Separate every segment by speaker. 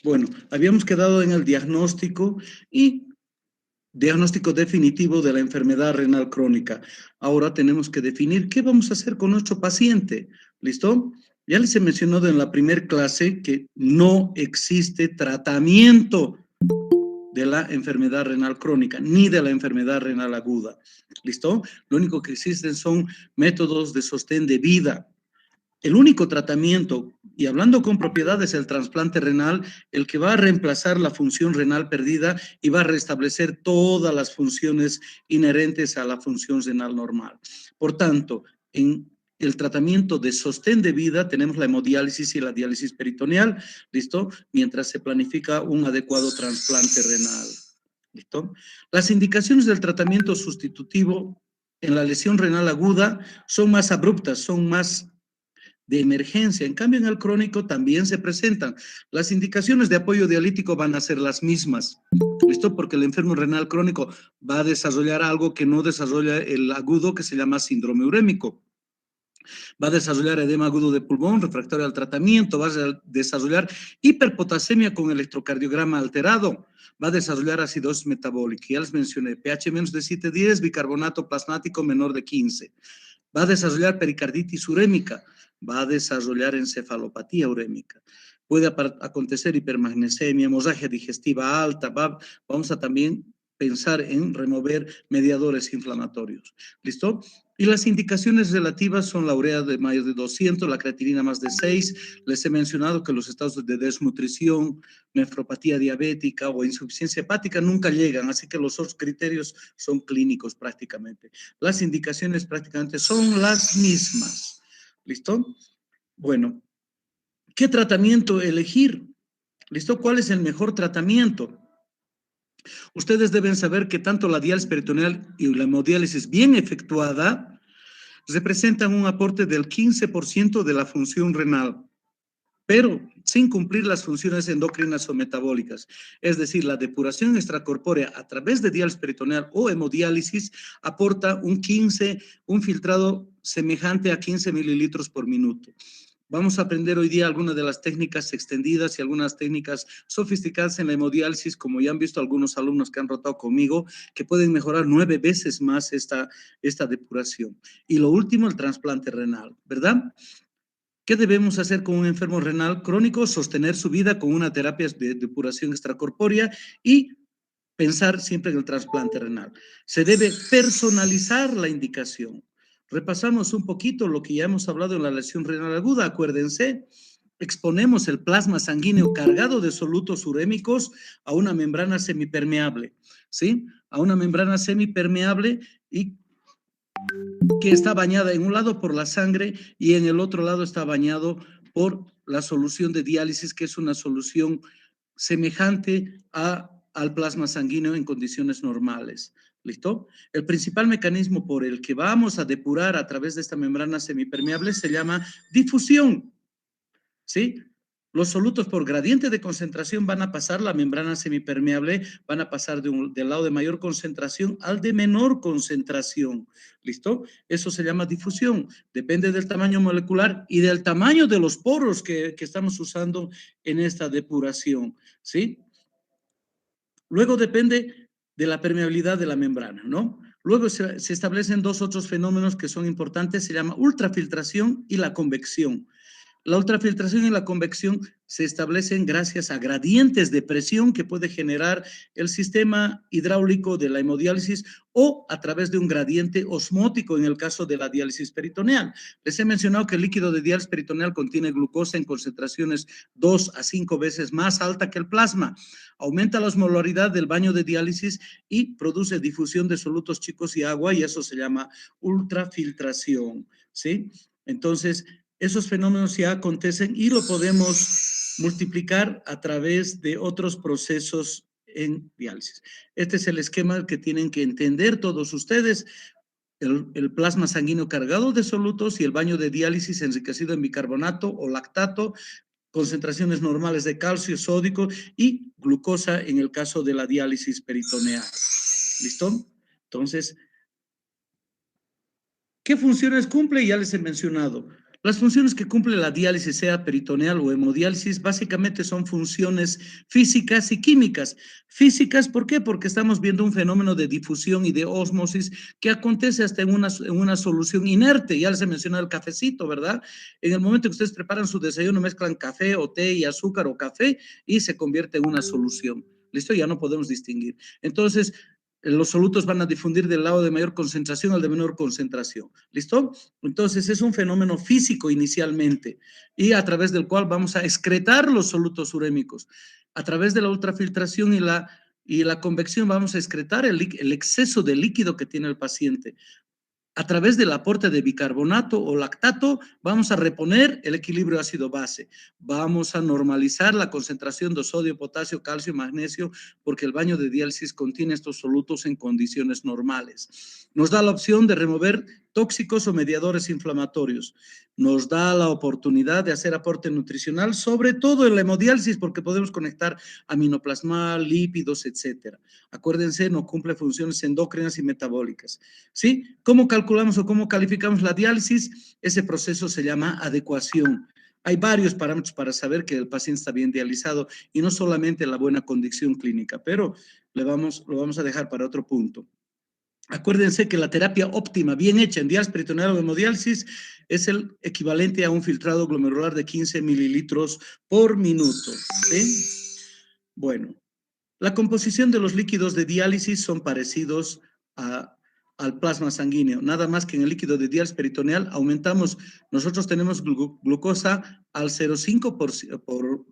Speaker 1: Bueno, habíamos quedado en el diagnóstico y diagnóstico definitivo de la enfermedad renal crónica. Ahora tenemos que definir qué vamos a hacer con nuestro paciente. ¿Listo? Ya les he mencionado en la primera clase que no existe tratamiento de la enfermedad renal crónica, ni de la enfermedad renal aguda. ¿Listo? Lo único que existen son métodos de sostén de vida. El único tratamiento, y hablando con propiedad, es el trasplante renal, el que va a reemplazar la función renal perdida y va a restablecer todas las funciones inherentes a la función renal normal. Por tanto, en el tratamiento de sostén de vida tenemos la hemodiálisis y la diálisis peritoneal, ¿listo? Mientras se planifica un adecuado trasplante renal, ¿listo? Las indicaciones del tratamiento sustitutivo en la lesión renal aguda son más abruptas, son más de emergencia. En cambio, en el crónico también se presentan. Las indicaciones de apoyo dialítico van a ser las mismas. ¿Listo? Porque el enfermo renal crónico va a desarrollar algo que no desarrolla el agudo, que se llama síndrome urémico. Va a desarrollar edema agudo de pulmón, refractario al tratamiento, va a desarrollar hiperpotasemia con electrocardiograma alterado, va a desarrollar acidosis metabólica. Ya les mencioné, pH menos de 7,10, bicarbonato plasmático menor de 15. Va a desarrollar pericarditis urémica, va a desarrollar encefalopatía urémica. Puede acontecer hipermagnesemia, hemorragia digestiva alta, vamos a también pensar en remover mediadores inflamatorios. ¿Listo? Y las indicaciones relativas son la urea de más de 200, la creatinina más de 6. Les he mencionado que los estados de desnutrición, nefropatía diabética o insuficiencia hepática nunca llegan, así que los otros criterios son clínicos prácticamente. Las indicaciones prácticamente son las mismas. ¿Listo? Bueno, ¿qué tratamiento elegir? ¿Listo? ¿Cuál es el mejor tratamiento? Ustedes deben saber que tanto la diálisis peritoneal y la hemodiálisis bien efectuada representan un aporte del 15% de la función renal, pero sin cumplir las funciones endocrinas o metabólicas. Es decir, la depuración extracorpórea a través de diálisis peritoneal o hemodiálisis aporta un filtrado semejante a 15 mililitros por minuto. Vamos a aprender hoy día algunas de las técnicas extendidas y algunas técnicas sofisticadas en la hemodiálisis, como ya han visto algunos alumnos que han rotado conmigo, que pueden mejorar 9 veces más esta depuración. Y lo último, el trasplante renal, ¿verdad? ¿Qué debemos hacer con un enfermo renal crónico? Sostener su vida con una terapia de depuración extracorpórea y pensar siempre en el trasplante renal. Se debe personalizar la indicación. Repasamos un poquito lo que ya hemos hablado en la lesión renal aguda. Acuérdense, exponemos el plasma sanguíneo cargado de solutos urémicos a una membrana semipermeable, ¿sí? A una membrana semipermeable y que está bañada en un lado por la sangre y en el otro lado está bañado por la solución de diálisis, que es una solución semejante al plasma sanguíneo en condiciones normales. ¿Listo? El principal mecanismo por el que vamos a depurar a través de esta membrana semipermeable se llama difusión. ¿Sí? Los solutos por gradiente de concentración van a pasar la membrana semipermeable, van a pasar del lado de mayor concentración al de menor concentración. ¿Listo? Eso se llama difusión. Depende del tamaño molecular y del tamaño de los poros que estamos usando en esta depuración. ¿Sí? Luego depende de la permeabilidad de la membrana, ¿no? Luego se establecen dos otros fenómenos que son importantes, se llama ultrafiltración y la convección. La ultrafiltración y la convección se establecen gracias a gradientes de presión que puede generar el sistema hidráulico de la hemodiálisis o a través de un gradiente osmótico en el caso de la diálisis peritoneal. Les he mencionado que el líquido de diálisis peritoneal contiene glucosa en concentraciones 2 a 5 veces más alta que el plasma. Aumenta la osmolaridad del baño de diálisis y produce difusión de solutos chicos y agua y eso se llama ultrafiltración, ¿sí? Entonces, esos fenómenos ya acontecen y lo podemos multiplicar a través de otros procesos en diálisis. Este es el esquema que tienen que entender todos ustedes. El plasma sanguíneo cargado de solutos y el baño de diálisis enriquecido en bicarbonato o lactato, concentraciones normales de calcio, sódico y glucosa en el caso de la diálisis peritoneal. ¿Listo? Entonces, ¿qué funciones cumple? Ya les he mencionado. Las funciones que cumple la diálisis, sea peritoneal o hemodiálisis, básicamente son funciones físicas y químicas. Físicas, ¿por qué? Porque estamos viendo un fenómeno de difusión y de ósmosis que acontece hasta en una solución inerte. Ya les he mencionado el cafecito, ¿verdad? En el momento que ustedes preparan su desayuno, mezclan café o té y azúcar o café y se convierte en una solución. ¿Listo? Ya no podemos distinguir. Entonces, los solutos van a difundir del lado de mayor concentración al de menor concentración. ¿Listo? Entonces es un fenómeno físico inicialmente y a través del cual vamos a excretar los solutos urémicos. A través de la ultrafiltración y la convección vamos a excretar el exceso de líquido que tiene el paciente. A través del aporte de bicarbonato o lactato, vamos a reponer el equilibrio ácido-base. Vamos a normalizar la concentración de sodio, potasio, calcio, magnesio, porque el baño de diálisis contiene estos solutos en condiciones normales. Nos da la opción de remover tóxicos o mediadores inflamatorios. Nos da la oportunidad de hacer aporte nutricional, sobre todo en la hemodiálisis, porque podemos conectar aminoplasmal, lípidos, etcétera. Acuérdense, no cumple funciones endócrinas y metabólicas. ¿Sí? ¿Cómo calculamos o cómo calificamos la diálisis? Ese proceso se llama adecuación. Hay varios parámetros para saber que el paciente está bien dializado y no solamente la buena condición clínica, pero lo vamos a dejar para otro punto. Acuérdense que la terapia óptima, bien hecha en diálisis peritoneal o hemodiálisis, es el equivalente a un filtrado glomerular de 15 mililitros por minuto. ¿Sí? Bueno, la composición de los líquidos de diálisis son parecidos al plasma sanguíneo, nada más que en el líquido de diálisis peritoneal nosotros tenemos glucosa al 0,5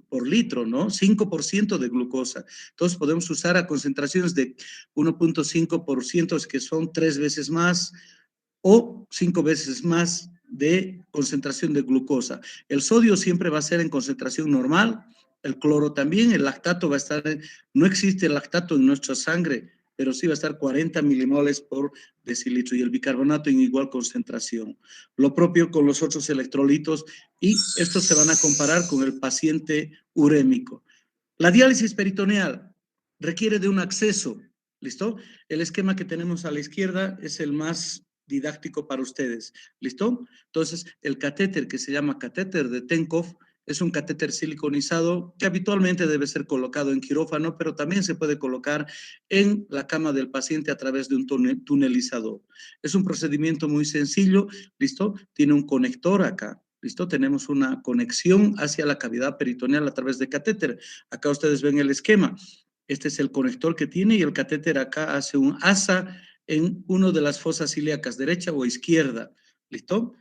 Speaker 1: por litro, ¿no? 5% de glucosa. Entonces podemos usar a concentraciones de 1,5%, que son 3 veces más o 5 veces más de concentración de glucosa. El sodio siempre va a ser en concentración normal, el cloro también, el lactato va a estar, no existe el lactato en nuestra sangre, pero sí va a estar 40 milimoles por decilitro y el bicarbonato en igual concentración. Lo propio con los otros electrolitos y estos se van a comparar con el paciente urémico. La diálisis peritoneal requiere de un acceso, ¿listo? El esquema que tenemos a la izquierda es el más didáctico para ustedes, ¿listo? Entonces, el catéter que se llama catéter de Tenkov es un catéter siliconizado que habitualmente debe ser colocado en quirófano, pero también se puede colocar en la cama del paciente a través de un tunelizador. Es un procedimiento muy sencillo, ¿listo? Tiene un conector acá, ¿listo? Tenemos una conexión hacia la cavidad peritoneal a través de catéter. Acá ustedes ven el esquema. Este es el conector que tiene y el catéter acá hace un asa en una de las fosas ilíacas, derecha o izquierda. ¿Listo?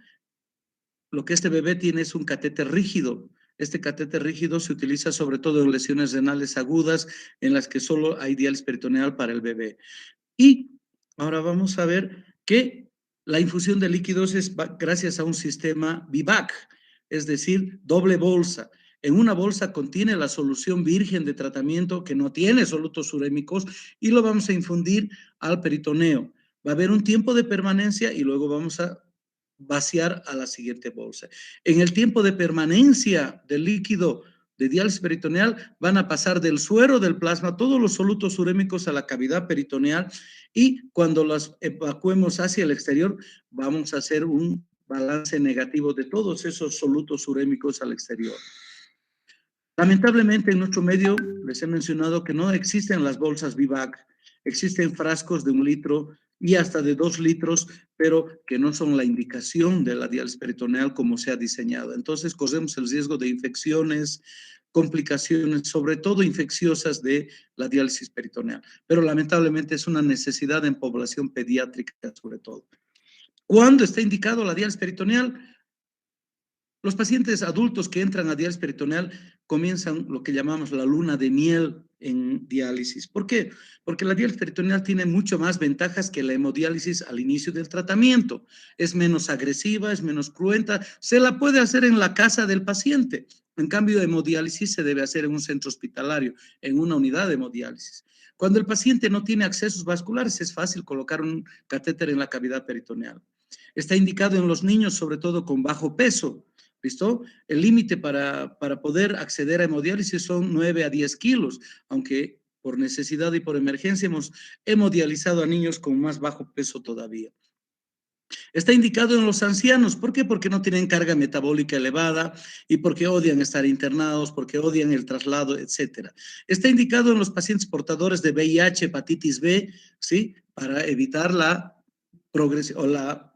Speaker 1: Lo que este bebé tiene es un catéter rígido. Este catéter rígido se utiliza sobre todo en lesiones renales agudas en las que solo hay diálisis peritoneal para el bebé. Y ahora vamos a ver que la infusión de líquidos es gracias a un sistema VIVAC, es decir, doble bolsa. En una bolsa contiene la solución virgen de tratamiento que no tiene solutos urémicos y lo vamos a infundir al peritoneo. Va a haber un tiempo de permanencia y luego vamos a vaciar a la siguiente bolsa. En el tiempo de permanencia del líquido de diálisis peritoneal van a pasar del suero del plasma todos los solutos urémicos a la cavidad peritoneal y cuando los evacuemos hacia el exterior vamos a hacer un balance negativo de todos esos solutos urémicos al exterior. Lamentablemente en nuestro medio les he mencionado que no existen las bolsas VIVAC, existen frascos de 1 litro y hasta de 2 litros, pero que no son la indicación de la diálisis peritoneal como se ha diseñado. Entonces corremos el riesgo de infecciones, complicaciones, sobre todo infecciosas de la diálisis peritoneal, pero lamentablemente es una necesidad en población pediátrica sobre todo. ¿Cuándo está indicado la diálisis peritoneal? Los pacientes adultos que entran a diálisis peritoneal comienzan lo que llamamos la luna de miel en diálisis. ¿Por qué? Porque la diálisis peritoneal tiene mucho más ventajas que la hemodiálisis al inicio del tratamiento. Es menos agresiva, es menos cruenta, se la puede hacer en la casa del paciente. En cambio, hemodiálisis se debe hacer en un centro hospitalario, en una unidad de hemodiálisis. Cuando el paciente no tiene accesos vasculares, es fácil colocar un catéter en la cavidad peritoneal. Está indicado en los niños, sobre todo con bajo peso. ¿Listo? El límite para poder acceder a hemodiálisis son 9 a 10 kilos, aunque por necesidad y por emergencia hemos hemodializado a niños con más bajo peso todavía. Está indicado en los ancianos. ¿Por qué? Porque no tienen carga metabólica elevada y porque odian estar internados, porque odian el traslado, etcétera. Está indicado en los pacientes portadores de VIH, hepatitis B, ¿sí? Para evitar la progresión o la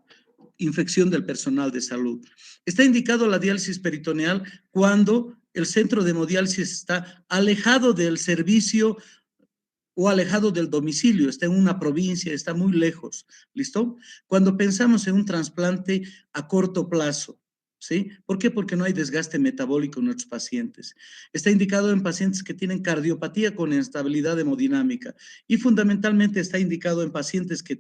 Speaker 1: infección del personal de salud. Está indicado la diálisis peritoneal cuando el centro de hemodiálisis está alejado del servicio o alejado del domicilio, está en una provincia, está muy lejos, ¿listo? Cuando pensamos en un trasplante a corto plazo, ¿sí? ¿Por qué? Porque no hay desgaste metabólico en nuestros pacientes. Está indicado en pacientes que tienen cardiopatía con instabilidad hemodinámica y fundamentalmente está indicado en pacientes que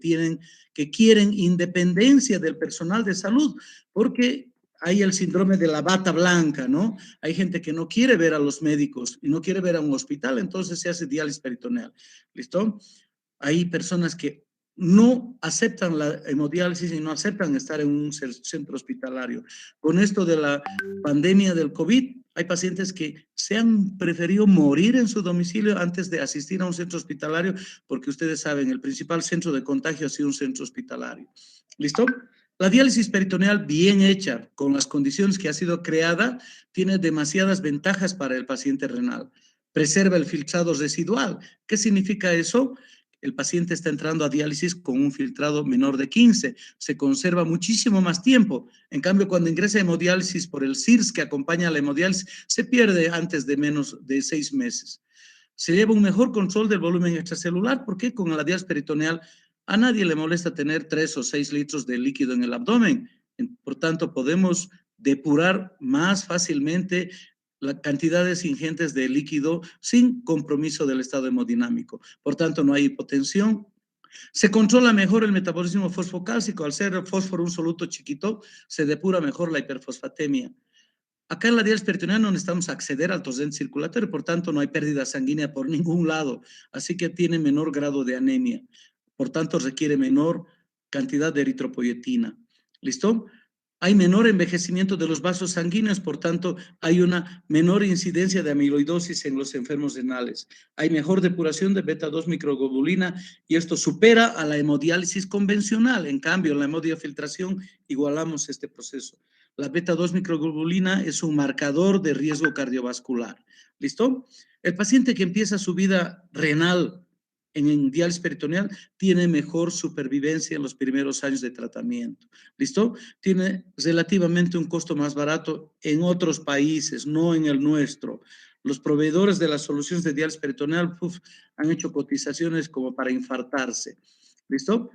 Speaker 1: quieren independencia del personal de salud, porque hay el síndrome de la bata blanca, ¿no? Hay gente que no quiere ver a los médicos y no quiere ver a un hospital, entonces se hace diálisis peritoneal. ¿Listo? Hay personas que no aceptan la hemodiálisis y no aceptan estar en un centro hospitalario. Con esto de la pandemia del COVID, hay pacientes que se han preferido morir en su domicilio antes de asistir a un centro hospitalario, porque ustedes saben, el principal centro de contagio ha sido un centro hospitalario. ¿Listo? La diálisis peritoneal bien hecha, con las condiciones que ha sido creada, tiene demasiadas ventajas para el paciente renal. Preserva el filtrado residual. ¿Qué significa eso? El paciente está entrando a diálisis con un filtrado menor de 15, se conserva muchísimo más tiempo. En cambio, cuando ingresa a hemodiálisis por el CIRS que acompaña a la hemodiálisis, se pierde antes de menos de 6 meses. Se lleva un mejor control del volumen extracelular, porque con la diálisis peritoneal a nadie le molesta tener 3 o 6 litros de líquido en el abdomen. Por tanto, podemos depurar más fácilmente las cantidades ingentes de líquido sin compromiso del estado hemodinámico. Por tanto, no hay hipotensión. Se controla mejor el metabolismo fosfocálcico. Al ser el fósforo un soluto chiquito, se depura mejor la hiperfosfatemia. Acá en la diálisis peritoneal no necesitamos acceder al torrente circulatorio, por tanto no hay pérdida sanguínea por ningún lado, así que tiene menor grado de anemia, por tanto requiere menor cantidad de eritropoyetina. ¿Listo? Hay menor envejecimiento de los vasos sanguíneos, por tanto hay una menor incidencia de amiloidosis en los enfermos renales. Hay mejor depuración de beta-2 microglobulina y esto supera a la hemodiálisis convencional. En cambio, en la hemodiafiltración igualamos este proceso. La beta-2 microglobulina es un marcador de riesgo cardiovascular. ¿Listo? El paciente que empieza su vida renal en diálisis peritoneal tiene mejor supervivencia en los primeros años de tratamiento. ¿Listo? Tiene relativamente un costo más barato en otros países, no en el nuestro. Los proveedores de las soluciones de diálisis peritoneal han hecho cotizaciones como para infartarse. ¿Listo?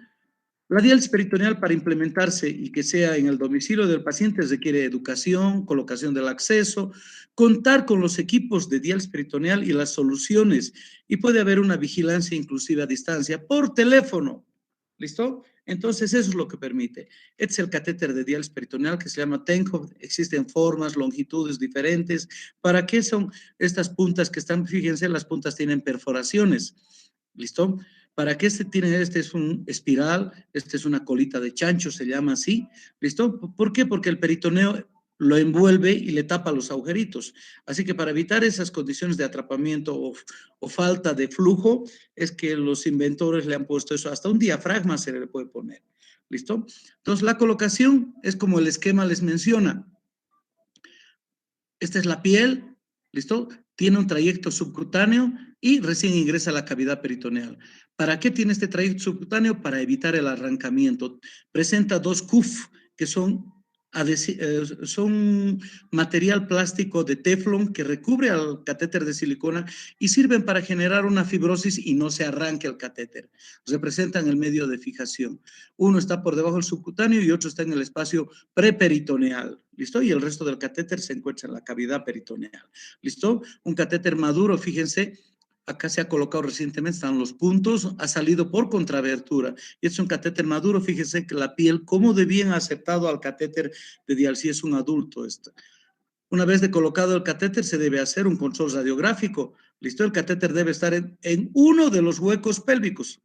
Speaker 1: La diálisis peritoneal, para implementarse y que sea en el domicilio del paciente, requiere educación, colocación del acceso, contar con los equipos de diálisis peritoneal y las soluciones, y puede haber una vigilancia inclusive a distancia por teléfono. ¿Listo? Entonces, eso es lo que permite. Este es el catéter de diálisis peritoneal que se llama Tenkov. Existen formas, longitudes diferentes. ¿Para qué son estas puntas que están? Fíjense, las puntas tienen perforaciones. ¿Listo? ¿Para qué tiene? Este es un espiral, este es una colita de chancho, se llama así. ¿Listo? ¿Por qué? Porque el peritoneo lo envuelve y le tapa los agujeritos. Así que para evitar esas condiciones de atrapamiento o falta de flujo, es que los inventores le han puesto eso. Hasta un diafragma se le puede poner. ¿Listo? Entonces, la colocación es como el esquema les menciona. Esta es la piel, ¿listo? Tiene un trayecto subcutáneo y recién ingresa a la cavidad peritoneal. ¿Para qué tiene este trayecto subcutáneo? Para evitar el arrancamiento. Presenta dos CUF, que son material plástico de teflón que recubre al catéter de silicona y sirven para generar una fibrosis y no se arranque el catéter. Representan el medio de fijación. Uno está por debajo del subcutáneo y otro está en el espacio preperitoneal. ¿Listo? Y el resto del catéter se encuentra en la cavidad peritoneal. ¿Listo? Un catéter maduro, fíjense, acá se ha colocado recientemente, están los puntos, ha salido por contrabertura. Y es un catéter maduro, fíjense que la piel, cómo de bien ha aceptado al catéter de diálisis, es un adulto. Una vez de colocado el catéter, se debe hacer un control radiográfico. ¿Listo? El catéter debe estar en uno de los huecos pélvicos.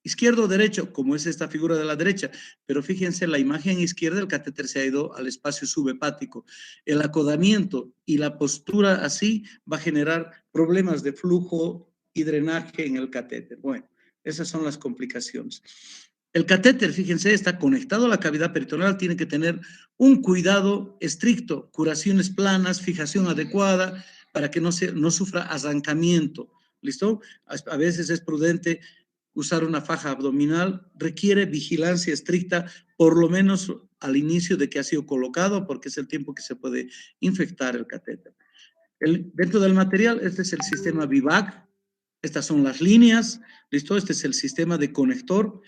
Speaker 1: Izquierdo o derecho, como es esta figura de la derecha, pero fíjense, la imagen izquierda, el catéter se ha ido al espacio subhepático. El acodamiento y la postura así va a generar problemas de flujo y drenaje en el catéter. Bueno, esas son las complicaciones. El catéter, fíjense, está conectado a la cavidad peritoneal, tiene que tener un cuidado estricto, curaciones planas, fijación adecuada, para que no sufra arrancamiento, ¿listo? A veces es prudente usar una faja abdominal, requiere vigilancia estricta, por lo menos al inicio de que ha sido colocado, porque es el tiempo que se puede infectar el catéter. Dentro del material, este es el sistema VIVAC, estas son las líneas, ¿listo? Este es el sistema de conector.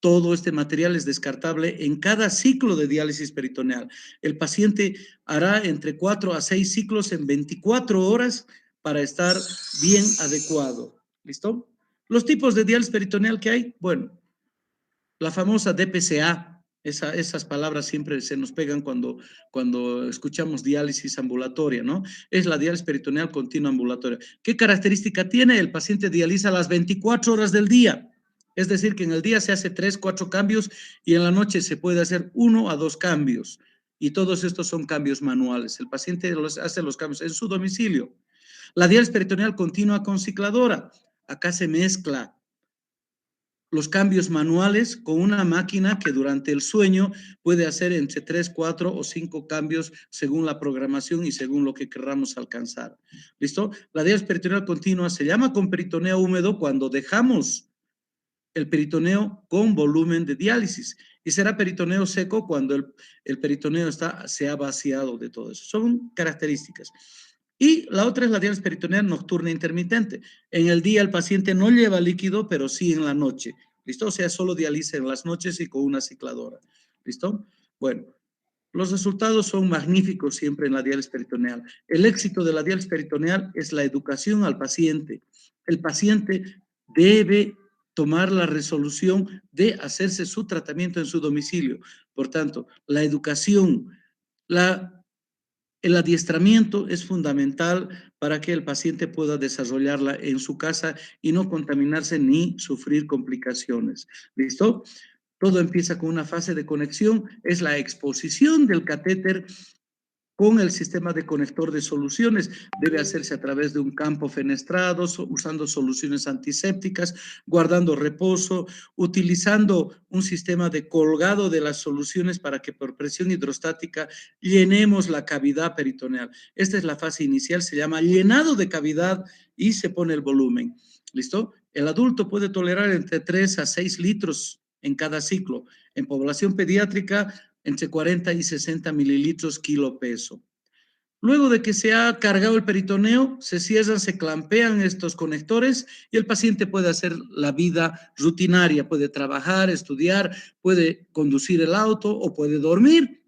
Speaker 1: Todo este material es descartable en cada ciclo de diálisis peritoneal. El paciente hará entre 4 a 6 ciclos en 24 horas para estar bien adecuado. ¿Listo? Los tipos de diálisis peritoneal que hay, bueno, la famosa DPCA, esas palabras siempre se nos pegan cuando escuchamos diálisis ambulatoria, ¿no? Es la diálisis peritoneal continua ambulatoria. ¿Qué característica tiene? El paciente dializa las 24 horas del día. Es decir, que en el día se hace 3, 4 cambios y en la noche se puede hacer 1 a 2 cambios. Y todos estos son cambios manuales. El paciente hace los cambios en su domicilio. La diálisis peritoneal continua con cicladora. Acá se mezcla los cambios manuales con una máquina que durante el sueño puede hacer entre 3, 4 o 5 cambios según la programación y según lo que querramos alcanzar. ¿Listo? La diálisis peritoneal continua se llama con peritoneo húmedo cuando dejamos el peritoneo con volumen de diálisis y será peritoneo seco cuando el peritoneo se ha vaciado de todo eso. Son características. Y la otra es la diálisis peritoneal nocturna intermitente. En el día el paciente no lleva líquido, pero sí en la noche. ¿Listo? O sea, solo dializa en las noches y con una cicladora. ¿Listo? Bueno, los resultados son magníficos siempre en la diálisis peritoneal. El éxito de la diálisis peritoneal es la educación al paciente. El paciente debe tomar la resolución de hacerse su tratamiento en su domicilio. Por tanto, la educación, el adiestramiento es fundamental para que el paciente pueda desarrollarla en su casa y no contaminarse ni sufrir complicaciones. ¿Listo? Todo empieza con una fase de conexión, es la exposición del catéter con el sistema de conector de soluciones. Debe hacerse a través de un campo fenestrado, usando soluciones antisépticas, guardando reposo, utilizando un sistema de colgado de las soluciones para que por presión hidrostática llenemos la cavidad peritoneal. Esta es la fase inicial, se llama llenado de cavidad y se pone el volumen. ¿Listo? El adulto puede tolerar entre 3 a 6 litros en cada ciclo. En población pediátrica, entre 40 y 60 mililitros kilo peso. Luego de que se ha cargado el peritoneo, se cierran, se clampean estos conectores y el paciente puede hacer la vida rutinaria, puede trabajar, estudiar, puede conducir el auto o puede dormir.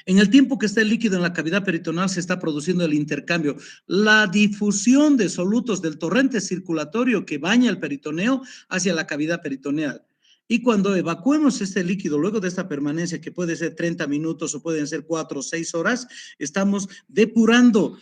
Speaker 1: En el tiempo que está el líquido en la cavidad peritoneal se está produciendo el intercambio, la difusión de solutos del torrente circulatorio que baña el peritoneo hacia la cavidad peritoneal. Y cuando evacuemos este líquido, luego de esta permanencia, que puede ser 30 minutos o pueden ser 4 o 6 horas, estamos depurando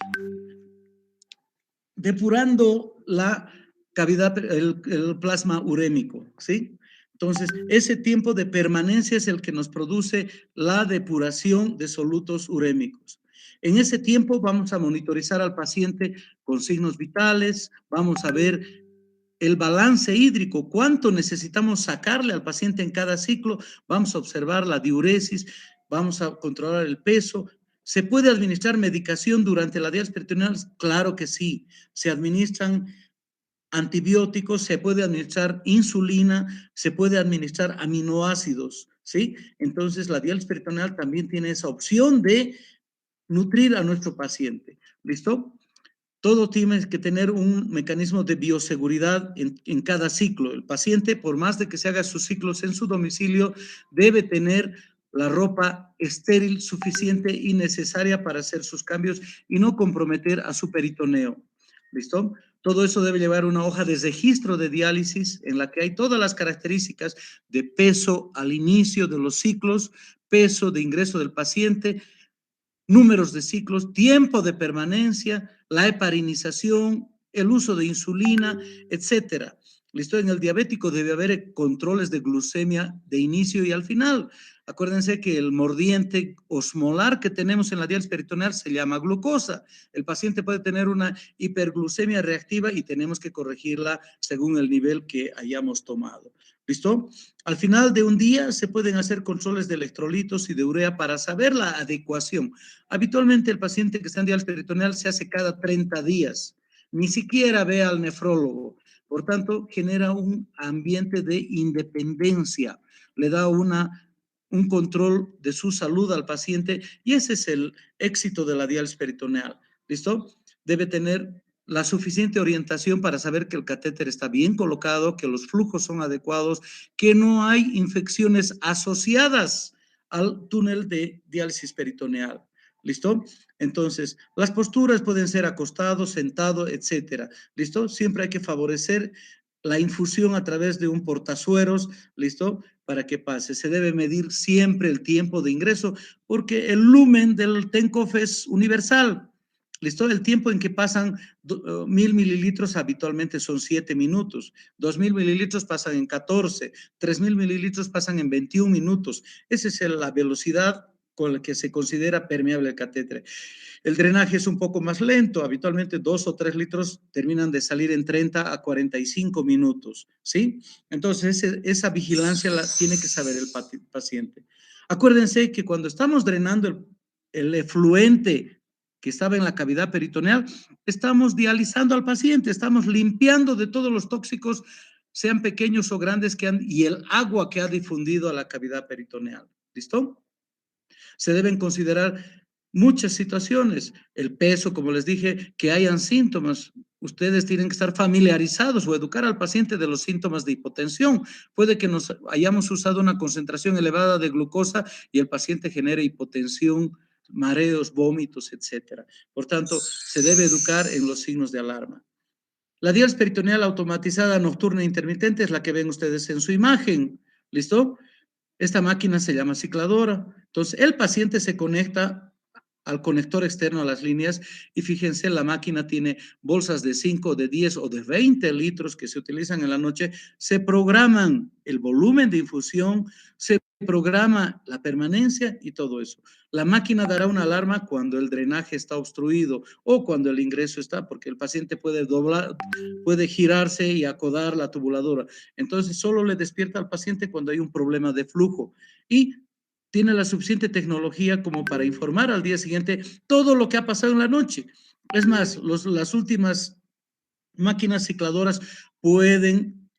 Speaker 1: la cavidad, el plasma urémico, ¿sí? Entonces, ese tiempo de permanencia es el que nos produce la depuración de solutos urémicos. En ese tiempo vamos a monitorizar al paciente con signos vitales, vamos a ver el balance hídrico, cuánto necesitamos sacarle al paciente en cada ciclo, vamos a observar la diuresis, vamos a controlar el peso. ¿Se puede administrar medicación durante la diálisis peritoneal? Claro que sí. Se administran antibióticos, se puede administrar insulina, se puede administrar aminoácidos, ¿sí? Entonces, la diálisis peritoneal también tiene esa opción de nutrir a nuestro paciente. ¿Listo? Todo tiene que tener un mecanismo de bioseguridad en cada ciclo. El paciente, por más de que se haga sus ciclos en su domicilio, debe tener la ropa estéril suficiente y necesaria para hacer sus cambios y no comprometer a su peritoneo. ¿Listo? Todo eso debe llevar una hoja de registro de diálisis en la que hay todas las características de peso al inicio de los ciclos, peso de ingreso del paciente, números de ciclos, tiempo de permanencia, la heparinización, el uso de insulina, etcétera. ¿Listo? En el diabético debe haber controles de glucemia de inicio y al final. Acuérdense que el mordiente osmolar que tenemos en la diálisis peritoneal se llama glucosa. El paciente puede tener una hiperglucemia reactiva y tenemos que corregirla según el nivel que hayamos tomado. ¿Listo? Al final de un día se pueden hacer controles de electrolitos y de urea para saber la adecuación. Habitualmente el paciente que está en diálisis peritoneal se hace cada 30 días. Ni siquiera ve al nefrólogo. Por tanto, genera un ambiente de independencia, le da un control de su salud al paciente y ese es el éxito de la diálisis peritoneal. ¿Listo? Debe tener la suficiente orientación para saber que el catéter está bien colocado, que los flujos son adecuados, que no hay infecciones asociadas al túnel de diálisis peritoneal. ¿Listo? Entonces, las posturas pueden ser acostado, sentado, etcétera. ¿Listo? Siempre hay que favorecer la infusión a través de un portazueros, ¿listo? Para que pase. Se debe medir siempre el tiempo de ingreso porque el lumen del TENCOF es universal. ¿Listo? El tiempo en que pasan 1000 mililitros habitualmente son 7 minutos, 2000 mililitros pasan en 14, 3000 mililitros pasan en 21 minutos. Esa es la velocidad con la que se considera permeable el catéter. El drenaje es un poco más lento, habitualmente 2 o 3 litros terminan de salir en 30 a 45 minutos, ¿sí? Entonces, esa vigilancia la tiene que saber el paciente. Acuérdense que cuando estamos drenando el efluente que estaba en la cavidad peritoneal, estamos dializando al paciente, estamos limpiando de todos los tóxicos, sean pequeños o grandes, y el agua que ha difundido a la cavidad peritoneal. ¿Listo? Se deben considerar muchas situaciones, el peso, como les dije, que hayan síntomas. Ustedes tienen que estar familiarizados o educar al paciente de los síntomas de hipotensión. Puede que nos hayamos usado una concentración elevada de glucosa y el paciente genere hipotensión, mareos, vómitos, etcétera. Por tanto, se debe educar en los signos de alarma. La diálisis peritoneal automatizada nocturna e intermitente es la que ven ustedes en su imagen. ¿Listo? Esta máquina se llama cicladora. Entonces, el paciente se conecta al conector externo a las líneas y fíjense, la máquina tiene bolsas de 5, de 10 o de 20 litros que se utilizan en la noche. Se programan el volumen de infusión, se programa la permanencia y todo eso. La máquina dará una alarma cuando el drenaje está obstruido o cuando el ingreso está, porque el paciente puede doblar, puede girarse y acodar la tubuladora. Entonces, solo le despierta al paciente cuando hay un problema de flujo y tiene la suficiente tecnología como para informar al día siguiente todo lo que ha pasado en la noche. Es más, las últimas máquinas cicladoras pueden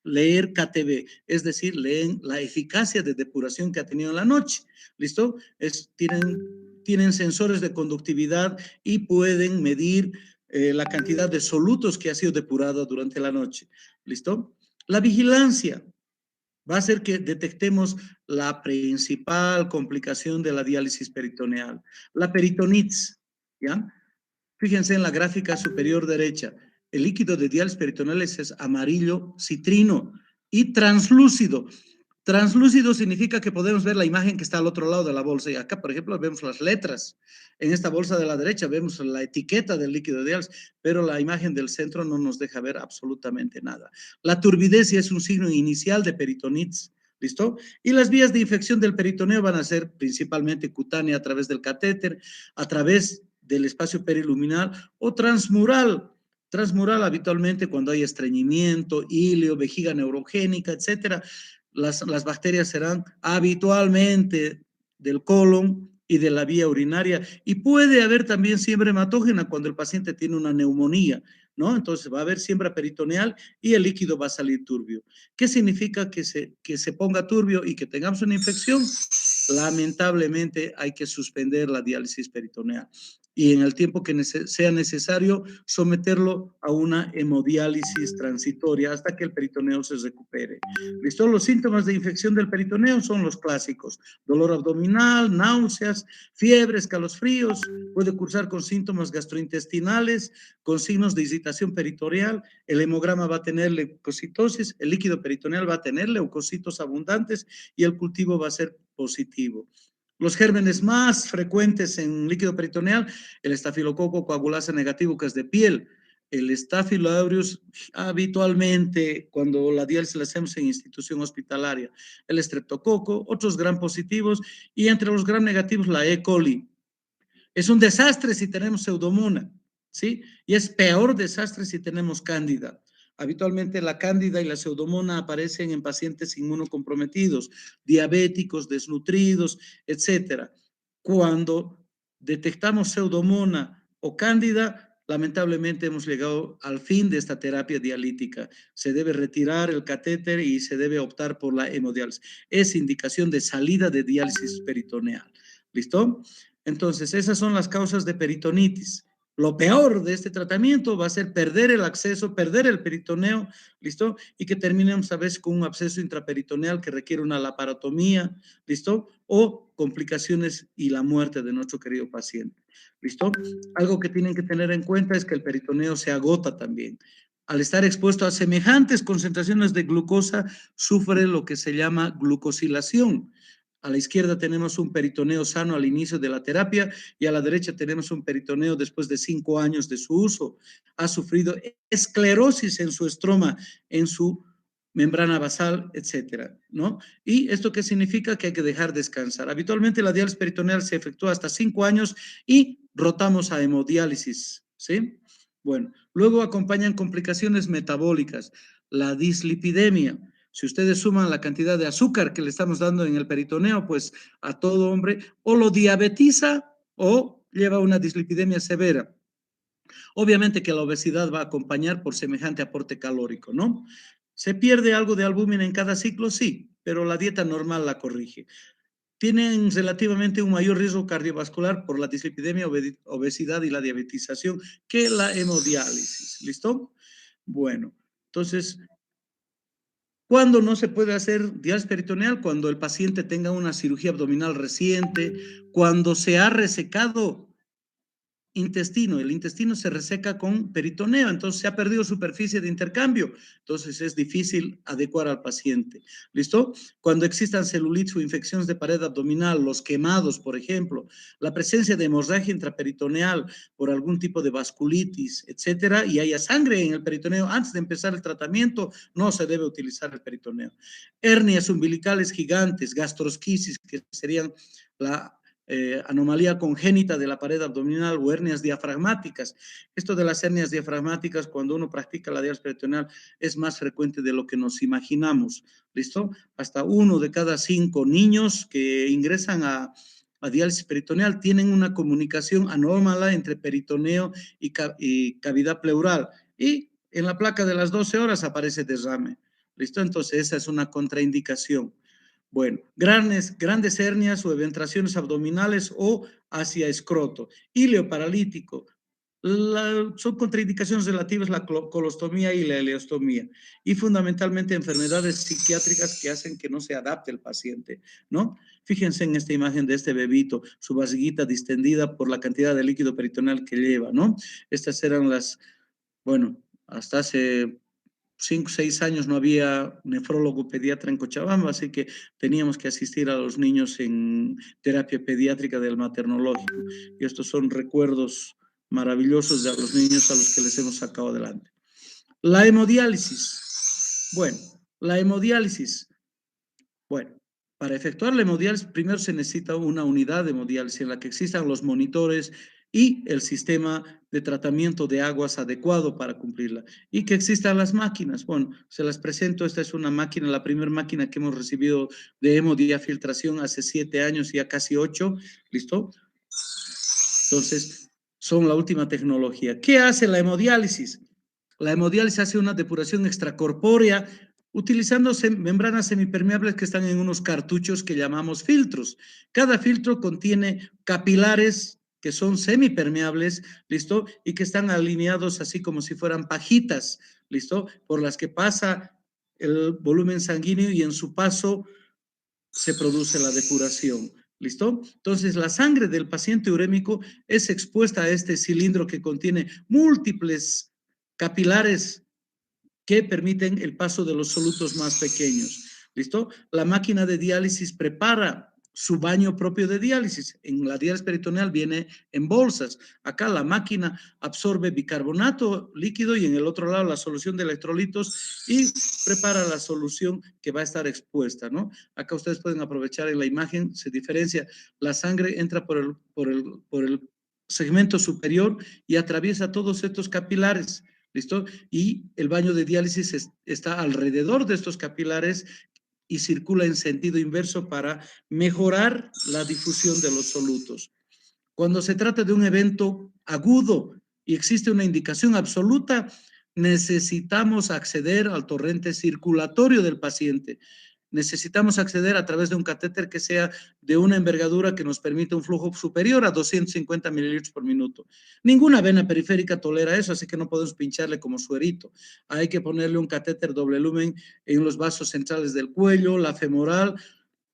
Speaker 1: leer KTB, es decir, leen la eficacia de depuración que ha tenido en la noche. ¿Listo? Tienen sensores de conductividad y pueden medir la cantidad de solutos que ha sido depurado durante la noche. ¿Listo? La vigilancia va a hacer que detectemos la principal complicación de la diálisis peritoneal, la peritonitis, ¿ya? Fíjense en la gráfica superior derecha, el líquido de diálisis peritoneal es amarillo citrino y translúcido. Translúcido significa que podemos ver la imagen que está al otro lado de la bolsa. Y acá, por ejemplo, vemos las letras. En esta bolsa de la derecha vemos la etiqueta del líquido de diálisis, pero la imagen del centro no nos deja ver absolutamente nada. La turbidez es un signo inicial de peritonitis. ¿Listo? Y las vías de infección del peritoneo van a ser principalmente cutánea a través del catéter, a través del espacio periluminal o transmural. Transmural habitualmente cuando hay estreñimiento, ilio, vejiga neurogénica, etcétera. Las bacterias serán habitualmente del colon y de la vía urinaria y puede haber también siembra hematógena cuando el paciente tiene una neumonía, ¿no? Entonces va a haber siembra peritoneal y el líquido va a salir turbio. ¿Qué significa que se ponga turbio y que tengamos una infección? Lamentablemente hay que suspender la diálisis peritoneal y en el tiempo que sea necesario someterlo a una hemodiálisis transitoria hasta que el peritoneo se recupere. ¿Listo? Los síntomas de infección del peritoneo son los clásicos: dolor abdominal, náuseas, fiebre, escalofríos, puede cursar con síntomas gastrointestinales, con signos de irritación peritoneal, el hemograma va a tener leucocitosis, el líquido peritoneal va a tener leucocitos abundantes y el cultivo va a ser positivo. Los gérmenes más frecuentes en líquido peritoneal, el estafilococo coagulasa negativo, que es de piel, el Staphylococcus aureus habitualmente cuando la diálisis la hacemos en institución hospitalaria, el estreptococo, otros gram positivos y entre los gram negativos la E. coli. Es un desastre si tenemos pseudomonas, ¿sí? Y es peor desastre si tenemos cándida. Habitualmente la cándida y la pseudomona aparecen en pacientes inmunocomprometidos, diabéticos, desnutridos, etcétera. Cuando detectamos pseudomona o cándida, lamentablemente hemos llegado al fin de esta terapia dialítica. Se debe retirar el catéter y se debe optar por la hemodiálisis. Es indicación de salida de diálisis peritoneal. ¿Listo? Entonces, esas son las causas de peritonitis. Lo peor de este tratamiento va a ser perder el acceso, perder el peritoneo, ¿listo? Y que terminemos a veces con un absceso intraperitoneal que requiere una laparotomía, ¿listo? O complicaciones y la muerte de nuestro querido paciente, ¿listo? Algo que tienen que tener en cuenta es que el peritoneo se agota también. Al estar expuesto a semejantes concentraciones de glucosa, sufre lo que se llama glucosilación. A la izquierda tenemos un peritoneo sano al inicio de la terapia y a la derecha tenemos un peritoneo después de 5 años de su uso. Ha sufrido esclerosis en su estroma, en su membrana basal, etcétera, ¿no? ¿Y esto qué significa? Que hay que dejar descansar. Habitualmente la diálisis peritoneal se efectúa hasta 5 años y rotamos a hemodiálisis, ¿sí? Bueno, luego acompañan complicaciones metabólicas, la dislipidemia. Si ustedes suman la cantidad de azúcar que le estamos dando en el peritoneo, pues a todo hombre o lo diabetiza o lleva una dislipidemia severa. Obviamente que la obesidad va a acompañar por semejante aporte calórico, ¿no? ¿Se pierde algo de albúmina en cada ciclo? Sí, pero la dieta normal la corrige. Tienen relativamente un mayor riesgo cardiovascular por la dislipidemia, obesidad y la diabetización que la hemodiálisis. ¿Listo? Bueno, entonces, ¿cuándo no se puede hacer diálisis peritoneal? Cuando el paciente tenga una cirugía abdominal reciente, cuando se ha resecado intestino, el intestino se reseca con peritoneo, entonces se ha perdido superficie de intercambio, entonces es difícil adecuar al paciente, ¿listo? Cuando existan celulitis o infecciones de pared abdominal, los quemados, por ejemplo, la presencia de hemorragia intraperitoneal por algún tipo de vasculitis, etcétera, y haya sangre en el peritoneo antes de empezar el tratamiento, no se debe utilizar el peritoneo. Hernias umbilicales gigantes, gastrosquisis, que serían la anomalía congénita de la pared abdominal o hernias diafragmáticas. Esto de las hernias diafragmáticas, cuando uno practica la diálisis peritoneal, es más frecuente de lo que nos imaginamos. ¿Listo? Hasta 1 de cada 5 niños que ingresan a diálisis peritoneal tienen una comunicación anómala entre peritoneo y cavidad pleural. Y en la placa de las 12 horas aparece derrame. ¿Listo? Entonces, esa es una contraindicación. Bueno, grandes hernias o eventraciones abdominales o hacia escroto. Ileo paralítico. Son contraindicaciones relativas a la colostomía y la ileostomía. Y fundamentalmente enfermedades psiquiátricas que hacen que no se adapte el paciente, ¿no? Fíjense en esta imagen de este bebito, su vasiguita distendida por la cantidad de líquido peritoneal que lleva, ¿no? Estas eran bueno, hasta hace 5 o 6 años no había nefrólogo pediatra en Cochabamba, así que teníamos que asistir a los niños en terapia pediátrica del maternológico. Y estos son recuerdos maravillosos de los niños a los que les hemos sacado adelante. La hemodiálisis. Bueno, la hemodiálisis. Bueno, para efectuar la hemodiálisis primero se necesita una unidad de hemodiálisis en la que existan los monitores y el sistema de tratamiento de aguas adecuado para cumplirla y que existan las máquinas. Bueno, se las presento, esta es una máquina, la primera máquina que hemos recibido de hemodiafiltración hace 7 años, ya casi 8, ¿listo? Entonces, son la última tecnología. ¿Qué hace la hemodiálisis? La hemodiálisis hace una depuración extracorpórea utilizando membranas semipermeables que están en unos cartuchos que llamamos filtros. Cada filtro contiene capilares que son semipermeables, ¿listo? Y que están alineados así como si fueran pajitas, ¿listo? Por las que pasa el volumen sanguíneo y en su paso se produce la depuración. ¿Listo? Entonces, la sangre del paciente urémico es expuesta a este cilindro que contiene múltiples capilares que permiten el paso de los solutos más pequeños. ¿Listo? La máquina de diálisis prepara su baño propio de diálisis. En la diálisis peritoneal viene en bolsas. Acá la máquina absorbe bicarbonato líquido y en el otro lado la solución de electrolitos y prepara la solución que va a estar expuesta, ¿no? Acá ustedes pueden aprovechar en la imagen, se diferencia, la sangre entra por el segmento superior y atraviesa todos estos capilares, ¿listo? Y el baño de diálisis está alrededor de estos capilares y circula en sentido inverso para mejorar la difusión de los solutos. Cuando se trata de un evento agudo y existe una indicación absoluta, necesitamos acceder al torrente circulatorio del paciente. Necesitamos acceder a través de un catéter que sea de una envergadura que nos permita un flujo superior a 250 mililitros por minuto. Ninguna vena periférica tolera eso, así que no podemos pincharle como suerito. Hay que ponerle un catéter doble lumen en los vasos centrales del cuello, la femoral,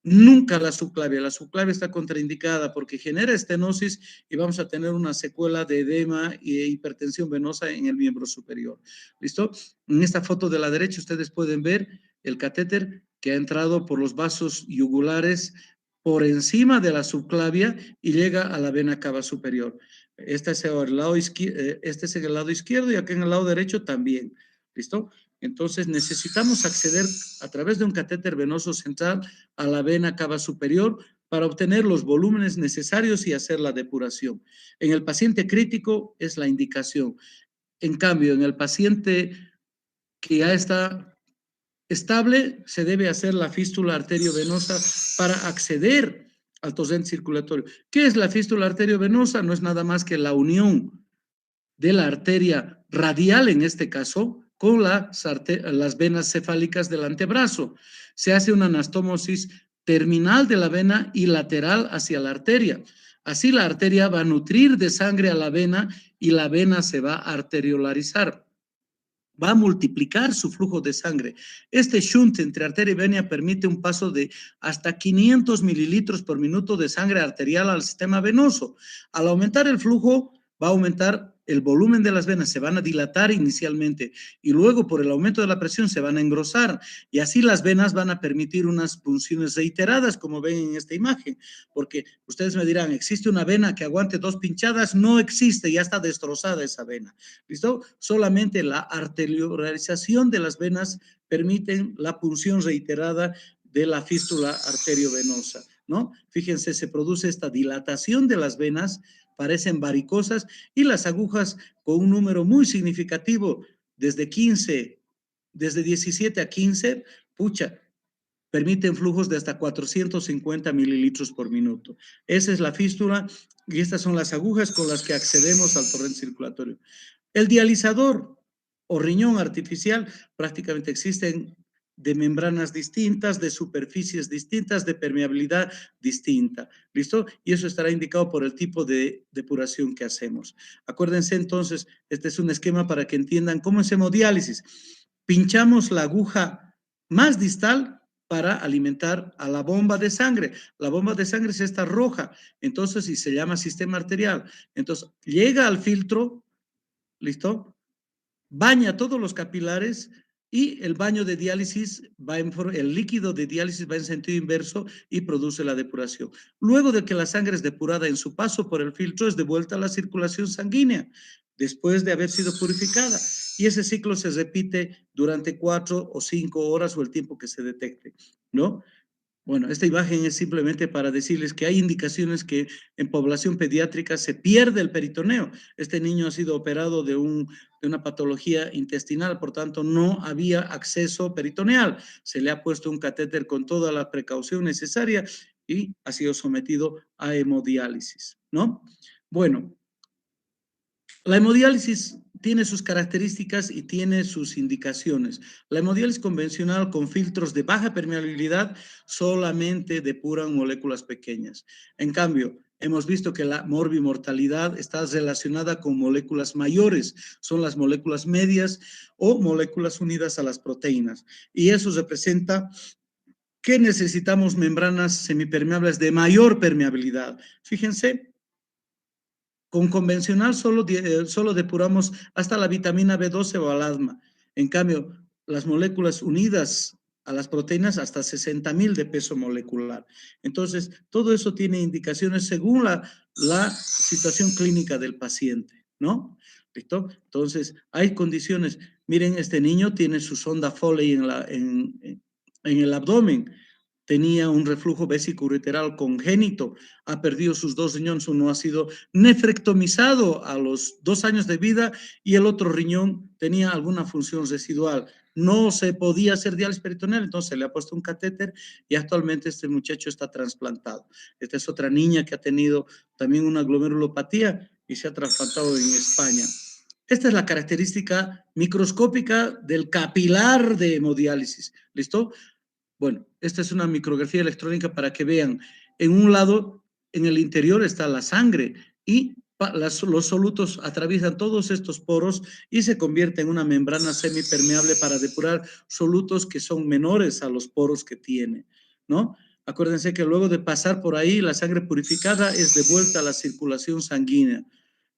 Speaker 1: nunca la subclavia. La subclavia está contraindicada porque genera estenosis y vamos a tener una secuela de edema e hipertensión venosa en el miembro superior. ¿Listo? En esta foto de la derecha ustedes pueden ver el catéter que ha entrado por los vasos yugulares por encima de la subclavia y llega a la vena cava superior. Este es el lado izquierdo y acá en el lado derecho también. ¿Listo? Entonces necesitamos acceder a través de un catéter venoso central a la vena cava superior para obtener los volúmenes necesarios y hacer la depuración. En el paciente crítico es la indicación. En cambio, en el paciente que ya está estable, se debe hacer la fístula arteriovenosa para acceder al torrente circulatorio. ¿Qué es la fístula arteriovenosa? No es nada más que la unión de la arteria radial, en este caso, con las venas cefálicas del antebrazo. Se hace una anastomosis terminal de la vena y lateral hacia la arteria. Así la arteria va a nutrir de sangre a la vena y la vena se va a arteriolarizar. Va a multiplicar su flujo de sangre. Este shunt entre arteria y vena permite un paso de hasta 500 mililitros por minuto de sangre arterial al sistema venoso. Al aumentar el flujo, va a aumentar el volumen de las venas, se van a dilatar inicialmente y luego por el aumento de la presión se van a engrosar y así las venas van a permitir unas punciones reiteradas como ven en esta imagen, porque ustedes me dirán, ¿existe una vena que aguante 2 pinchadas? No existe, ya está destrozada esa vena, ¿listo? Solamente la arteriolarización de las venas permiten la punción reiterada de la fístula arteriovenosa, ¿no? Fíjense, se produce esta dilatación de las venas, parecen varicosas y las agujas con un número muy significativo, desde 17 a 15, pucha, permiten flujos de hasta 450 mililitros por minuto. Esa es la fístula y estas son las agujas con las que accedemos al torrente circulatorio. El dializador o riñón artificial prácticamente existen de membranas distintas, de superficies distintas, de permeabilidad distinta. ¿Listo? Y eso estará indicado por el tipo de depuración que hacemos. Acuérdense entonces, este es un esquema para que entiendan cómo es hemodiálisis. Pinchamos la aguja más distal para alimentar a la bomba de sangre. La bomba de sangre es esta roja, entonces, y se llama sistema arterial. Entonces, llega al filtro, ¿listo? Baña todos los capilares y el baño de diálisis el líquido de diálisis va en sentido inverso y produce la depuración. Luego de que la sangre es depurada en su paso por el filtro, es devuelta a la circulación sanguínea después de haber sido purificada. Y ese ciclo se repite durante 4 o 5 horas o el tiempo que se detecte, ¿no? Bueno, esta imagen es simplemente para decirles que hay indicaciones que en población pediátrica se pierde el peritoneo. Este niño ha sido operado de una patología intestinal, por tanto no había acceso peritoneal. Se le ha puesto un catéter con toda la precaución necesaria y ha sido sometido a hemodiálisis, ¿no? Bueno, la hemodiálisis tiene sus características y tiene sus indicaciones. La hemodiálisis convencional con filtros de baja permeabilidad solamente depuran moléculas pequeñas. En cambio, hemos visto que la morbimortalidad está relacionada con moléculas mayores, son las moléculas medias o moléculas unidas a las proteínas. Y eso representa que necesitamos membranas semipermeables de mayor permeabilidad. Fíjense, con convencional solo depuramos hasta la vitamina B12 o al asma. En cambio, las moléculas unidas a las proteínas hasta 60.000 de peso molecular. Entonces, todo eso tiene indicaciones según la situación clínica del paciente, ¿no? ¿Listo? Entonces, hay condiciones. Miren, este niño tiene su sonda Foley en el abdomen, tenía un reflujo vesicoureteral congénito, ha perdido sus 2 riñones, uno ha sido nefrectomizado a los 2 años de vida y el otro riñón tenía alguna función residual. No se podía hacer diálisis peritoneal, entonces se le ha puesto un catéter y actualmente este muchacho está trasplantado. Esta es otra niña que ha tenido también una glomerulopatía y se ha trasplantado en España. Esta es la característica microscópica del capilar de hemodiálisis. ¿Listo? Bueno, esta es una micrografía electrónica para que vean. En un lado, en el interior está la sangre y los solutos atraviesan todos estos poros y se convierte en una membrana semipermeable para depurar solutos que son menores a los poros que tiene, ¿no? Acuérdense que luego de pasar por ahí, la sangre purificada es devuelta a la circulación sanguínea.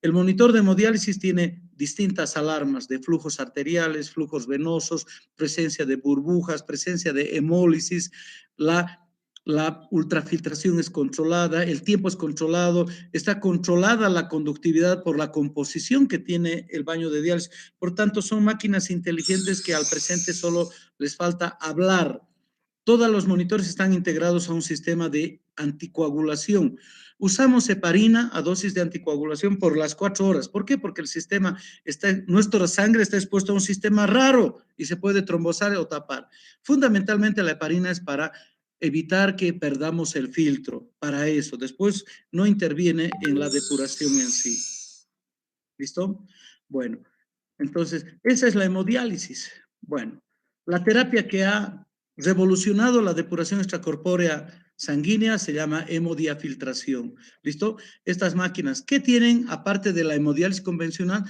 Speaker 1: El monitor de hemodiálisis tiene distintas alarmas de flujos arteriales, flujos venosos, presencia de burbujas, presencia de hemólisis, la ultrafiltración es controlada, el tiempo es controlado, está controlada la conductividad por la composición que tiene el baño de diálisis. Por tanto, son máquinas inteligentes que al presente solo les falta hablar. Todos los monitores están integrados a un sistema de anticoagulación. Usamos heparina a dosis de anticoagulación por las 4 horas. ¿Por qué? Porque el sistema nuestra sangre está expuesta a un sistema raro y se puede trombosar o tapar. Fundamentalmente la heparina es para evitar que perdamos el filtro, para eso. Después no interviene en la depuración en sí. ¿Listo? Bueno, entonces, esa es la hemodiálisis. Bueno, la terapia que ha revolucionado la depuración extracorpórea sanguínea se llama hemodiafiltración. ¿Listo? Estas máquinas, ¿qué tienen aparte de la hemodiálisis convencional?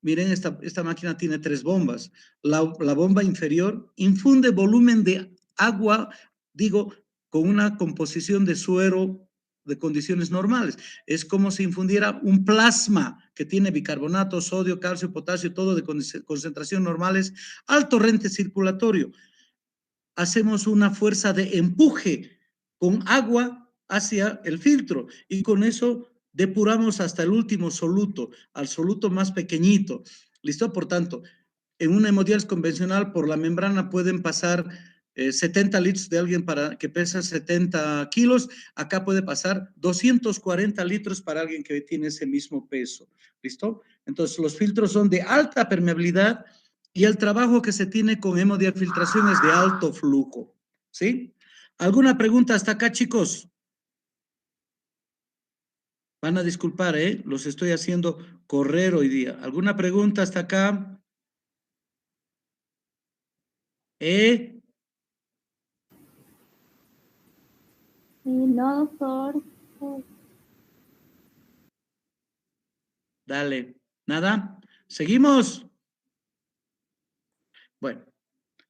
Speaker 1: Miren, esta máquina tiene 3 bombas. La bomba inferior infunde volumen de agua, digo, con una composición de suero de condiciones normales. Es como si infundiera un plasma que tiene bicarbonato, sodio, calcio, potasio, todo de concentración normales al torrente circulatorio. Hacemos una fuerza de empuje con agua hacia el filtro y con eso depuramos hasta el último soluto, al soluto más pequeñito. ¿Listo? Por tanto, en una hemodiálisis convencional por la membrana pueden pasar 70 litros de alguien que pesa 70 kilos, acá puede pasar 240 litros para alguien que tiene ese mismo peso. ¿Listo? Entonces, los filtros son de alta permeabilidad y el trabajo que se tiene con hemodiafiltración es de alto flujo. ¿Sí? ¿Alguna pregunta hasta acá, chicos? Van a disculpar, los estoy haciendo correr hoy día. ¿Alguna pregunta hasta acá?
Speaker 2: No, doctor.
Speaker 1: Dale. ¿Nada? ¿Seguimos? Bueno,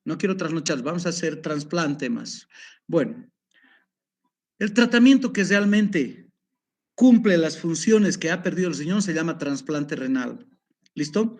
Speaker 1: no quiero trasnochar, vamos a hacer trasplante más. Bueno, el tratamiento que realmente cumple las funciones que ha perdido el riñón se llama trasplante renal. ¿Listo?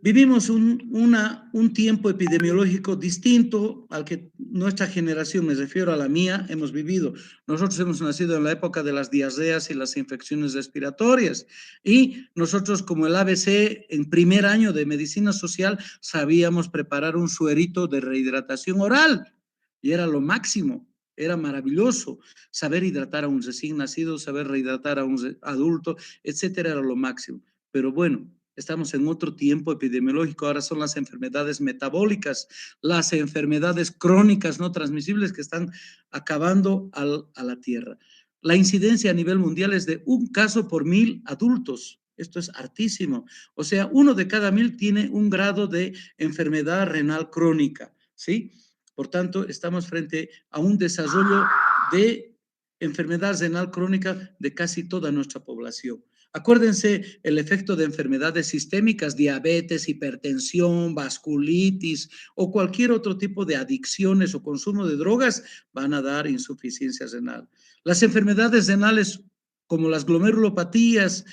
Speaker 1: Vivimos un tiempo epidemiológico distinto al que nuestra generación, me refiero a la mía, hemos vivido. Nosotros hemos nacido en la época de las diarreas y las infecciones respiratorias y nosotros como el ABC en primer año de medicina social sabíamos preparar un suerito de rehidratación oral y era lo máximo. Era maravilloso saber hidratar a un recién nacido, saber rehidratar a un adulto, etcétera, era lo máximo. Pero bueno, estamos en otro tiempo epidemiológico, ahora son las enfermedades metabólicas, las enfermedades crónicas no transmisibles que están acabando a la tierra. La incidencia a nivel mundial es de 1 caso por 1.000 adultos. Esto es hartísimo. O sea, 1 de cada 1.000 tiene un grado de enfermedad renal crónica, ¿sí? Por tanto, estamos frente a un desarrollo de enfermedad renal crónica de casi toda nuestra población. Acuérdense el efecto de enfermedades sistémicas, diabetes, hipertensión, vasculitis o cualquier otro tipo de adicciones o consumo de drogas van a dar insuficiencia renal. Las enfermedades renales como las glomerulopatías,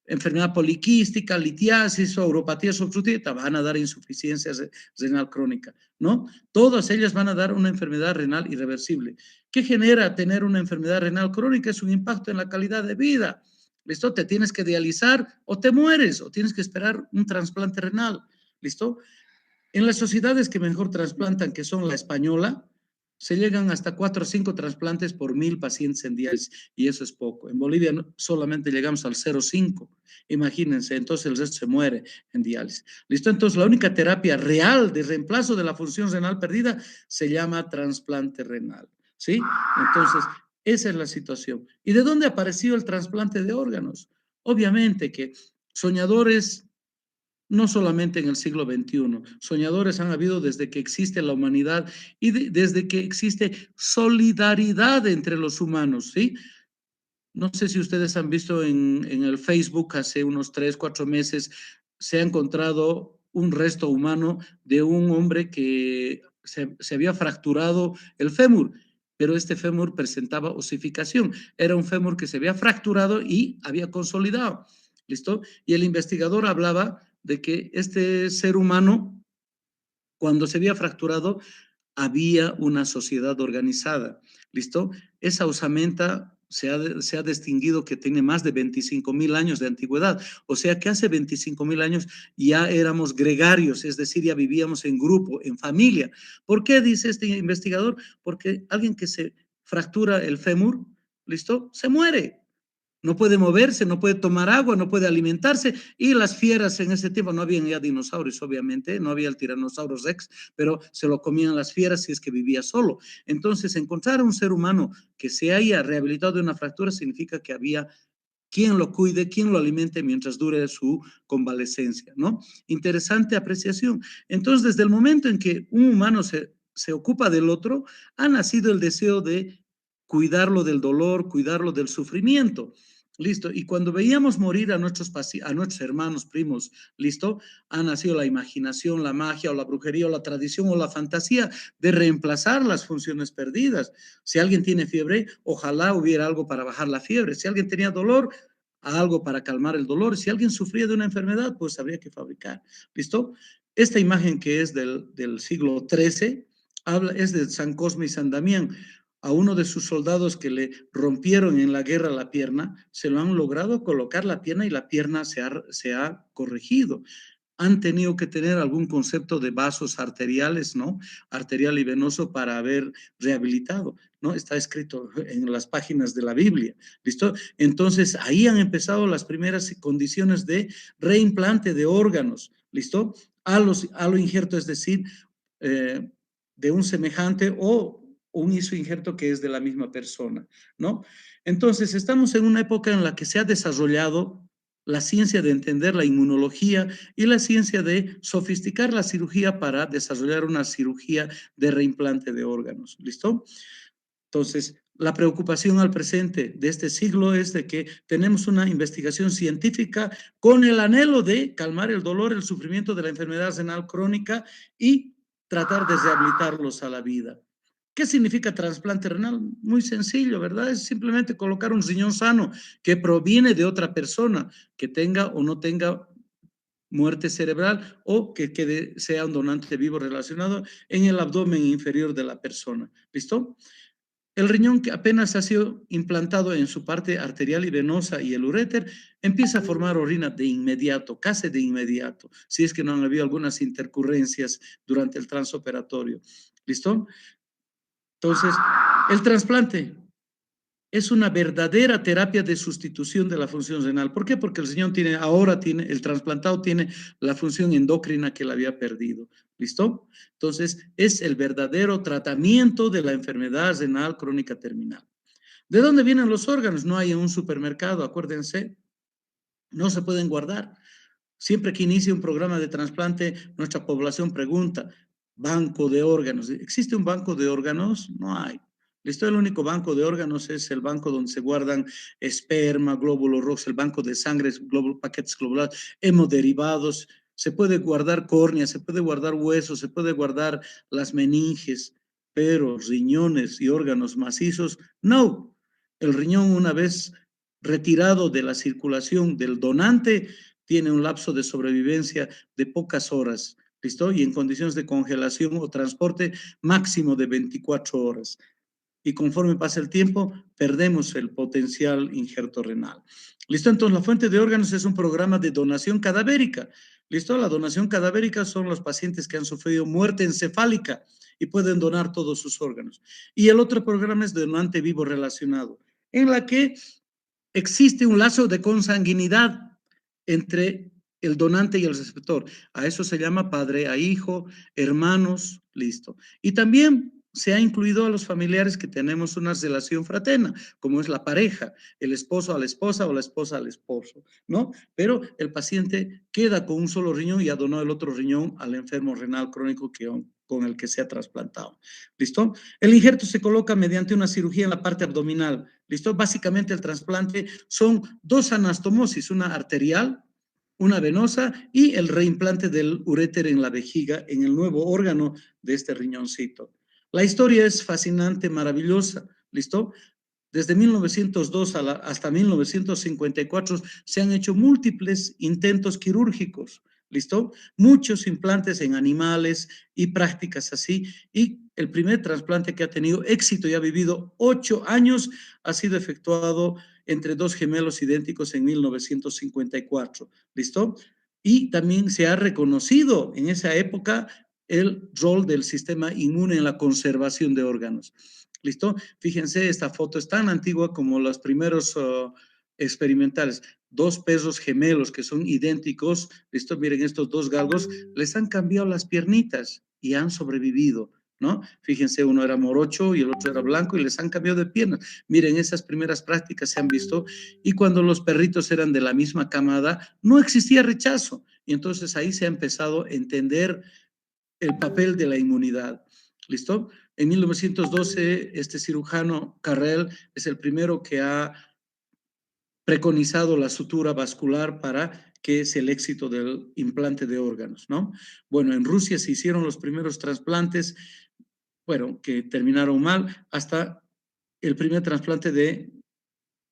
Speaker 1: enfermedad poliquística, litiasis o uropatía obstructiva, van a dar insuficiencia renal crónica, ¿no? Todas ellas van a dar una enfermedad renal irreversible. ¿Qué genera tener una enfermedad renal crónica? Es un impacto en la calidad de vida. ¿Listo? Te tienes que dializar o te mueres o tienes que esperar un trasplante renal. ¿Listo? En las sociedades que mejor trasplantan, que son la española, se llegan hasta 4 o 5 trasplantes por 1000 pacientes en diálisis, y eso es poco. En Bolivia solamente llegamos al 0,5, imagínense, entonces el resto se muere en diálisis. ¿Listo? Entonces la única terapia real de reemplazo de la función renal perdida se llama trasplante renal, ¿sí? Entonces, esa es la situación. ¿Y de dónde apareció el trasplante de órganos? Obviamente que soñadores no solamente en el siglo XXI. Soñadores han habido desde que existe la humanidad y desde que existe solidaridad entre los humanos, ¿sí? No sé si ustedes han visto en el Facebook hace unos 3, 4 meses, se ha encontrado un resto humano de un hombre que se había fracturado el fémur, pero este fémur presentaba osificación. Era un fémur que se había fracturado y había consolidado. ¿Listo? Y el investigador hablaba de que este ser humano, cuando se había fracturado, había una sociedad organizada. ¿Listo? Esa osamenta se ha distinguido que tiene más de 25,000 años de antigüedad, o sea que hace 25,000 años ya éramos gregarios, es decir, ya vivíamos en grupo, en familia. ¿Por qué dice este investigador? Porque alguien que se fractura el fémur, ¿listo? Se muere. No puede moverse, no puede tomar agua, no puede alimentarse, y las fieras en ese tiempo, no habían ya dinosaurios, obviamente, no había el tiranosaurio rex, pero se lo comían las fieras si es que vivía solo. Entonces, encontrar a un ser humano que se haya rehabilitado de una fractura significa que había quien lo cuide, quien lo alimente mientras dure su convalecencia, ¿no? Interesante apreciación. Entonces, desde el momento en que un humano se ocupa del otro, ha nacido el deseo de cuidarlo del dolor, cuidarlo del sufrimiento. Listo. Y cuando veíamos morir a nuestros hermanos, primos, listo, ha nacido la imaginación, la magia o la brujería o la tradición o la fantasía de reemplazar las funciones perdidas. Si alguien tiene fiebre, ojalá hubiera algo para bajar la fiebre. Si alguien tenía dolor, algo para calmar el dolor. Si alguien sufría de una enfermedad, pues habría que fabricar. ¿Listo? Esta imagen que es del siglo XIII es de San Cosme y San Damián. A uno de sus soldados que le rompieron en la guerra la pierna, se lo han logrado colocar la pierna y la pierna se ha corregido. Han tenido que tener algún concepto de vasos arteriales, ¿no? Arterial y venoso para haber rehabilitado, ¿no? Está escrito en las páginas de la Biblia, ¿listo? Entonces, ahí han empezado las primeras condiciones de reimplante de órganos, ¿listo? A lo injerto, es decir, de un semejante o un isoinjerto que es de la misma persona, ¿no? Entonces, estamos en una época en la que se ha desarrollado la ciencia de entender la inmunología y la ciencia de sofisticar la cirugía para desarrollar una cirugía de reimplante de órganos. ¿Listo? Entonces, la preocupación al presente de este siglo es de que tenemos una investigación científica con el anhelo de calmar el dolor, el sufrimiento de la enfermedad renal crónica y tratar de rehabilitarlos a la vida. ¿Qué significa trasplante renal? Muy sencillo, ¿verdad? Es simplemente colocar un riñón sano que proviene de otra persona, que tenga o no tenga muerte cerebral o que sea un donante vivo relacionado en el abdomen inferior de la persona. ¿Listo? El riñón que apenas ha sido implantado en su parte arterial y venosa y el uréter empieza a formar orina de inmediato, casi de inmediato, si es que no han habido algunas intercurrencias durante el transoperatorio. ¿Listo? Entonces, el trasplante es una verdadera terapia de sustitución de la función renal. ¿Por qué? Porque el riñón el trasplantado tiene la función endocrina que la había perdido. ¿Listo? Entonces, es el verdadero tratamiento de la enfermedad renal crónica terminal. ¿De dónde vienen los órganos? No hay en un supermercado, acuérdense, no se pueden guardar. Siempre que inicia un programa de trasplante, nuestra población pregunta, banco de órganos. ¿Existe un banco de órganos? No hay. ¿Listo? El único banco de órganos es el banco donde se guardan esperma, glóbulos rojos, el banco de sangre, paquetes globulares, hemoderivados. Se puede guardar córnea, se puede guardar huesos, se puede guardar las meninges, pero riñones y órganos macizos, no. El riñón una vez retirado de la circulación del donante, tiene un lapso de sobrevivencia de pocas horas, ¿listo? Y en condiciones de congelación o transporte máximo de 24 horas. Y conforme pasa el tiempo, perdemos el potencial injerto renal. ¿Listo? Entonces, la fuente de órganos es un programa de donación cadavérica. ¿Listo? La donación cadavérica son los pacientes que han sufrido muerte encefálica y pueden donar todos sus órganos. Y el otro programa es de donante vivo relacionado, en la que existe un lazo de consanguinidad entre el donante y el receptor. A eso se llama padre a hijo, hermanos, listo. Y también se ha incluido a los familiares que tenemos una relación fraterna, como es la pareja, el esposo a la esposa o la esposa al esposo, ¿no? Pero el paciente queda con un solo riñón y ha donado el otro riñón al enfermo renal crónico con el que se ha trasplantado. ¿Listo? El injerto se coloca mediante una cirugía en la parte abdominal. ¿Listo? Básicamente el trasplante son dos anastomosis, una arterial, una venosa y el reimplante del uréter en la vejiga, en el nuevo órgano de este riñoncito. La historia es fascinante, maravillosa. ¿Listo? Desde 1902 hasta 1954 se han hecho múltiples intentos quirúrgicos, ¿listo? Muchos implantes en animales y prácticas así, y el primer trasplante que ha tenido éxito y ha vivido 8 años ha sido efectuado entre dos gemelos idénticos en 1954, ¿listo? Y también se ha reconocido en esa época el rol del sistema inmune en la conservación de órganos. ¿Listo? Fíjense, esta foto es tan antigua como los primeros experimentales. Dos perros gemelos que son idénticos, ¿listo? Miren, estos dos galgos les han cambiado las piernitas y han sobrevivido, ¿no? Fíjense, uno era morocho y el otro era blanco y les han cambiado de piernas. Miren, esas primeras prácticas se han visto y cuando los perritos eran de la misma camada, no existía rechazo. Y entonces ahí se ha empezado a entender el papel de la inmunidad. ¿Listo? En 1912, este cirujano Carrel es el primero que ha preconizado la sutura vascular para que es el éxito del implante de órganos, ¿no? Bueno, en Rusia se hicieron los primeros trasplantes, bueno, que terminaron mal, hasta el primer trasplante de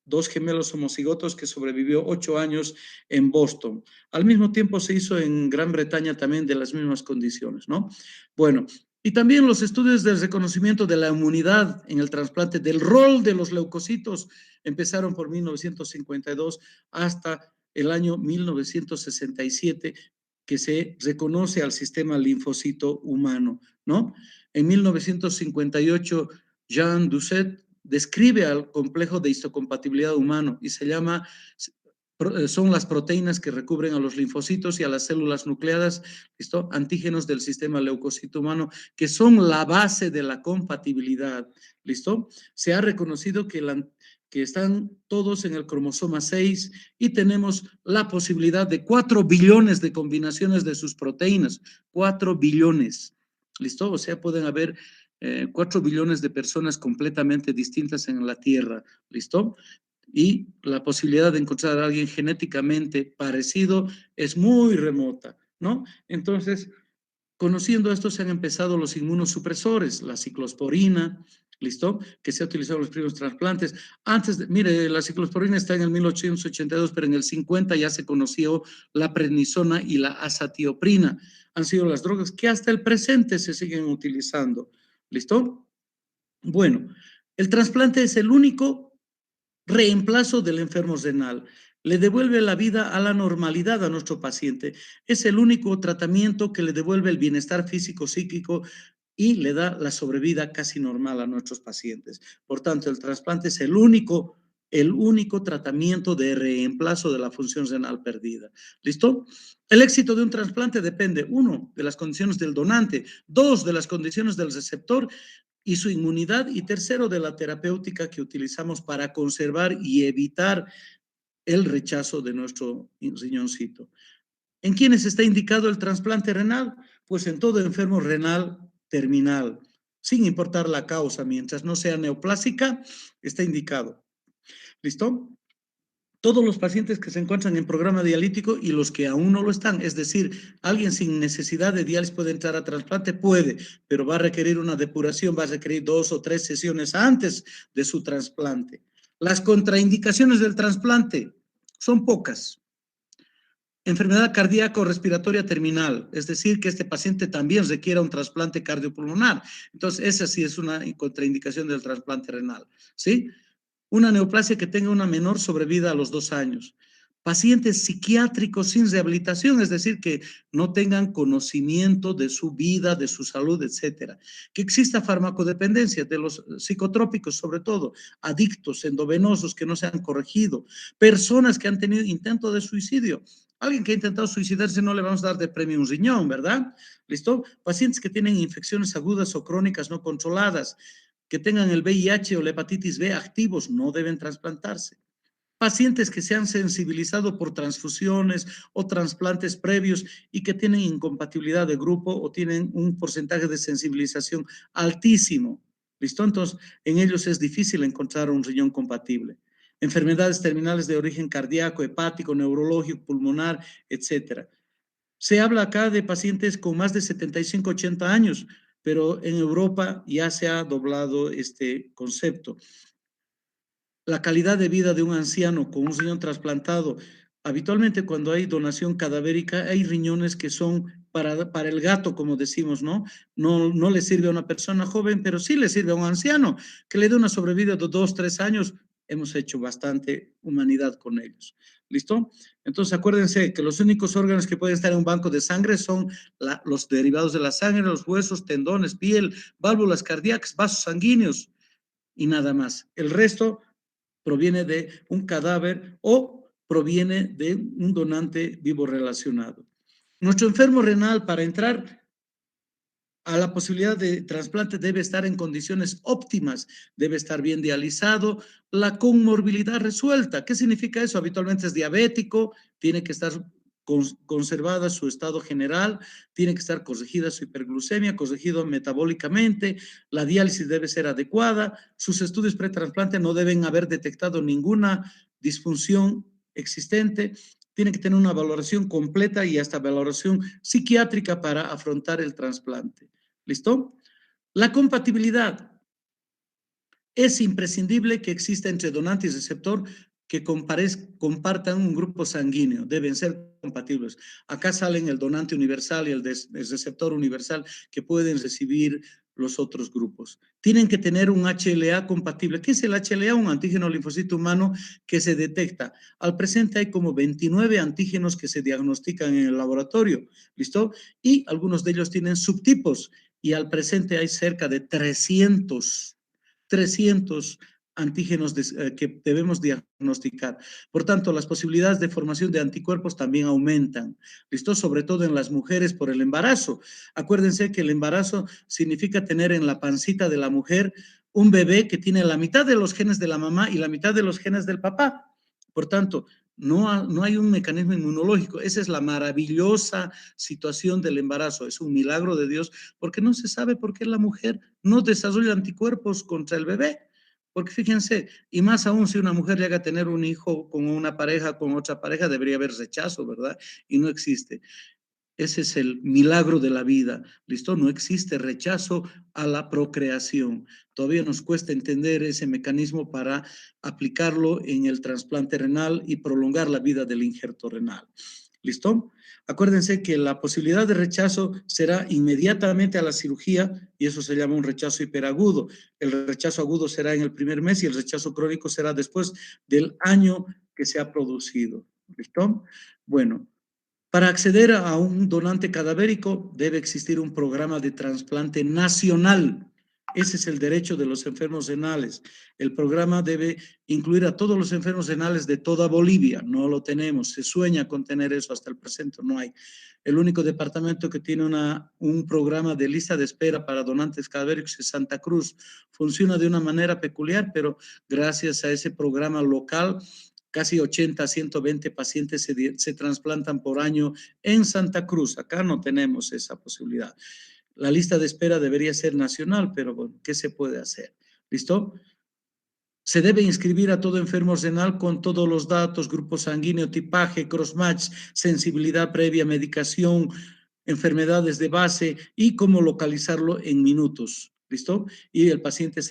Speaker 1: dos gemelos homocigotos que sobrevivió 8 años en Boston. Al mismo tiempo se hizo en Gran Bretaña también de las mismas condiciones, ¿no? Bueno, y también los estudios del reconocimiento de la inmunidad en el trasplante, del rol de los leucocitos, empezaron por 1952 hasta el año 1967, que se reconoce al sistema linfocito humano, ¿no? En 1958, Jean Doucet describe al complejo de histocompatibilidad humano y se llama, son las proteínas que recubren a los linfocitos y a las células nucleadas, ¿listo? Antígenos del sistema leucocito humano, que son la base de la compatibilidad, ¿listo? Se ha reconocido que están todos en el cromosoma 6 y tenemos la posibilidad de 4 billones de combinaciones de sus proteínas, 4 billones, ¿listo? O sea, pueden haber 4 billones de personas completamente distintas en la Tierra, ¿listo? Y la posibilidad de encontrar a alguien genéticamente parecido es muy remota, ¿no? Entonces, conociendo esto se han empezado los inmunosupresores, la ciclosporina, ¿listo? Que se ha utilizado en los primeros trasplantes. Mire, la ciclosporina está en el 1882, pero en el 50 ya se conoció la prednisona y la azatioprina. Han sido las drogas que hasta el presente se siguen utilizando. ¿Listo? Bueno, el trasplante es el único reemplazo del enfermo renal. Le devuelve la vida a la normalidad a nuestro paciente. Es el único tratamiento que le devuelve el bienestar físico, psíquico y le da la sobrevida casi normal a nuestros pacientes. Por tanto, el trasplante es el único tratamiento de reemplazo de la función renal perdida. ¿Listo? El éxito de un trasplante depende, 1, de las condiciones del donante, 2, de las condiciones del receptor y su inmunidad, y 3, de la terapéutica que utilizamos para conservar y evitar el rechazo de nuestro riñoncito. ¿En quiénes está indicado el trasplante renal? Pues en todo enfermo renal terminal, sin importar la causa, mientras no sea neoplásica, está indicado. ¿Listo? Todos los pacientes que se encuentran en programa dialítico y los que aún no lo están, es decir, alguien sin necesidad de diálisis puede entrar a trasplante, puede, pero va a requerir una depuración, va a requerir 2 o 3 sesiones antes de su trasplante. Las contraindicaciones del trasplante son pocas. Enfermedad cardíaca o respiratoria terminal, es decir, que este paciente también requiera un trasplante cardiopulmonar. Entonces, esa sí es una contraindicación del trasplante renal, ¿sí? Una neoplasia que tenga una menor sobrevida a los 2 años. Pacientes psiquiátricos sin rehabilitación, es decir, que no tengan conocimiento de su vida, de su salud, etcétera. Que exista farmacodependencia de los psicotrópicos, sobre todo, adictos, endovenosos que no se han corregido, personas que han tenido intento de suicidio. Alguien que ha intentado suicidarse no le vamos a dar de premio un riñón, ¿verdad? ¿Listo? Pacientes que tienen infecciones agudas o crónicas no controladas, que tengan el VIH o la hepatitis B activos, no deben trasplantarse. Pacientes que se han sensibilizado por transfusiones o trasplantes previos y que tienen incompatibilidad de grupo o tienen un porcentaje de sensibilización altísimo. ¿Listo? Entonces, en ellos es difícil encontrar un riñón compatible. Enfermedades terminales de origen cardíaco, hepático, neurológico, pulmonar, etcétera. Se habla acá de pacientes con más de 75, 80 años, pero en Europa ya se ha doblado este concepto. La calidad de vida de un anciano con un riñón trasplantado, habitualmente cuando hay donación cadavérica, hay riñones que son para el gato, como decimos, ¿no? No le sirve a una persona joven, pero sí le sirve a un anciano, que le dé una sobrevida de 2, 3 años. Hemos hecho bastante humanidad con ellos. ¿Listo? Entonces, acuérdense que los únicos órganos que pueden estar en un banco de sangre son los derivados de la sangre, los huesos, tendones, piel, válvulas cardíacas, vasos sanguíneos y nada más. El resto proviene de un cadáver o proviene de un donante vivo relacionado. Nuestro enfermo renal, para entrar a la posibilidad de trasplante, debe estar en condiciones óptimas, debe estar bien dializado, la comorbilidad resuelta. ¿Qué significa eso? Habitualmente es diabético, tiene que estar conservada su estado general, tiene que estar corregida su hiperglucemia, corregido metabólicamente, la diálisis debe ser adecuada, sus estudios pretrasplante no deben haber detectado ninguna disfunción existente, tiene que tener una valoración completa y hasta valoración psiquiátrica para afrontar el trasplante. ¿Listo? La compatibilidad. Es imprescindible que exista entre donante y receptor que compartan un grupo sanguíneo, deben ser compatibles. Acá salen el donante universal y el receptor universal que pueden recibir los otros grupos. Tienen que tener un HLA compatible. ¿Qué es el HLA? Un antígeno linfocito humano que se detecta. Al presente hay como 29 antígenos que se diagnostican en el laboratorio, ¿listo? Y algunos de ellos tienen subtipos y al presente hay cerca de 300 antígenos que debemos diagnosticar. Por tanto, las posibilidades de formación de anticuerpos también aumentan. ¿Listo? Sobre todo en las mujeres por el embarazo. Acuérdense que el embarazo significa tener en la pancita de la mujer un bebé que tiene la mitad de los genes de la mamá y la mitad de los genes del papá. Por tanto, no hay un mecanismo inmunológico. Esa es la maravillosa situación del embarazo. Es un milagro de Dios porque no se sabe por qué la mujer no desarrolla anticuerpos contra el bebé. Porque fíjense, y más aún si una mujer llega a tener un hijo con una pareja, con otra pareja, debería haber rechazo, ¿verdad? Y no existe. Ese es el milagro de la vida, ¿listo? No existe rechazo a la procreación. Todavía nos cuesta entender ese mecanismo para aplicarlo en el trasplante renal y prolongar la vida del injerto renal. ¿Listo? Acuérdense que la posibilidad de rechazo será inmediatamente a la cirugía y eso se llama un rechazo hiperagudo. El rechazo agudo será en el primer mes y el rechazo crónico será después del año que se ha producido. ¿Listo? Bueno, para acceder a un donante cadavérico debe existir un programa de trasplante nacional. Ese es el derecho de los enfermos renales. El programa debe incluir a todos los enfermos renales de toda Bolivia. No lo tenemos. Se sueña con tener eso hasta el presente. No hay. El único departamento que tiene un programa de lista de espera para donantes cadavéricos es Santa Cruz. Funciona de una manera peculiar, pero gracias a ese programa local, casi 80 a 120 pacientes se trasplantan por año en Santa Cruz. Acá no tenemos esa posibilidad. La lista de espera debería ser nacional, pero bueno, ¿qué se puede hacer? ¿Listo? Se debe inscribir a todo enfermo renal con todos los datos, grupo sanguíneo, tipaje, crossmatch, sensibilidad previa, medicación, enfermedades de base y cómo localizarlo en minutos. ¿listo? Y el paciente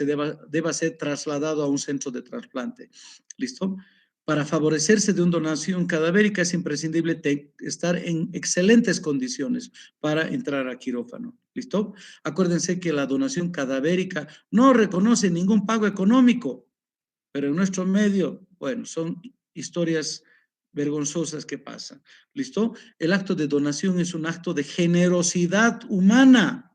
Speaker 1: deba ser trasladado a un centro de trasplante, ¿listo? Para favorecerse de una donación cadavérica es imprescindible estar en excelentes condiciones para entrar a quirófano, ¿listo? Acuérdense que la donación cadavérica no reconoce ningún pago económico, pero en nuestro medio, bueno, son historias vergonzosas que pasan, ¿listo? El acto de donación es un acto de generosidad humana,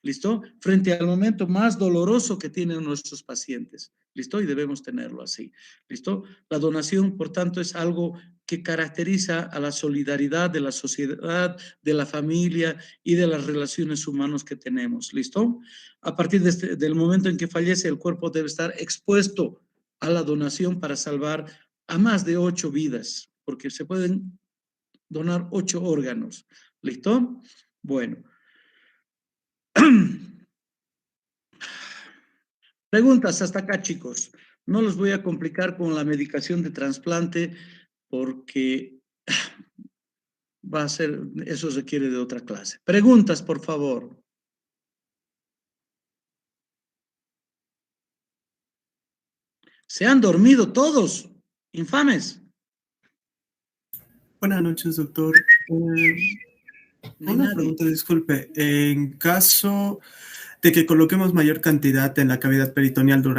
Speaker 1: ¿listo? Frente al momento más doloroso que tienen nuestros pacientes, ¿listo? Y debemos tenerlo así, ¿listo? La donación, por tanto, es algo que caracteriza a la solidaridad de la sociedad, de la familia y de las relaciones humanas que tenemos, ¿listo? A partir del momento en que fallece, el cuerpo debe estar expuesto a la donación para salvar a más de 8 vidas, porque se pueden donar 8 órganos, ¿listo? Bueno. Preguntas hasta acá, chicos. No los voy a complicar con la medicación de trasplante porque va a ser, eso requiere de otra clase. Preguntas, por favor. ¿Se han dormido todos? Infames.
Speaker 3: Buenas noches, doctor. Una pregunta, disculpe. En caso de que coloquemos mayor cantidad en la cavidad peritoneal durante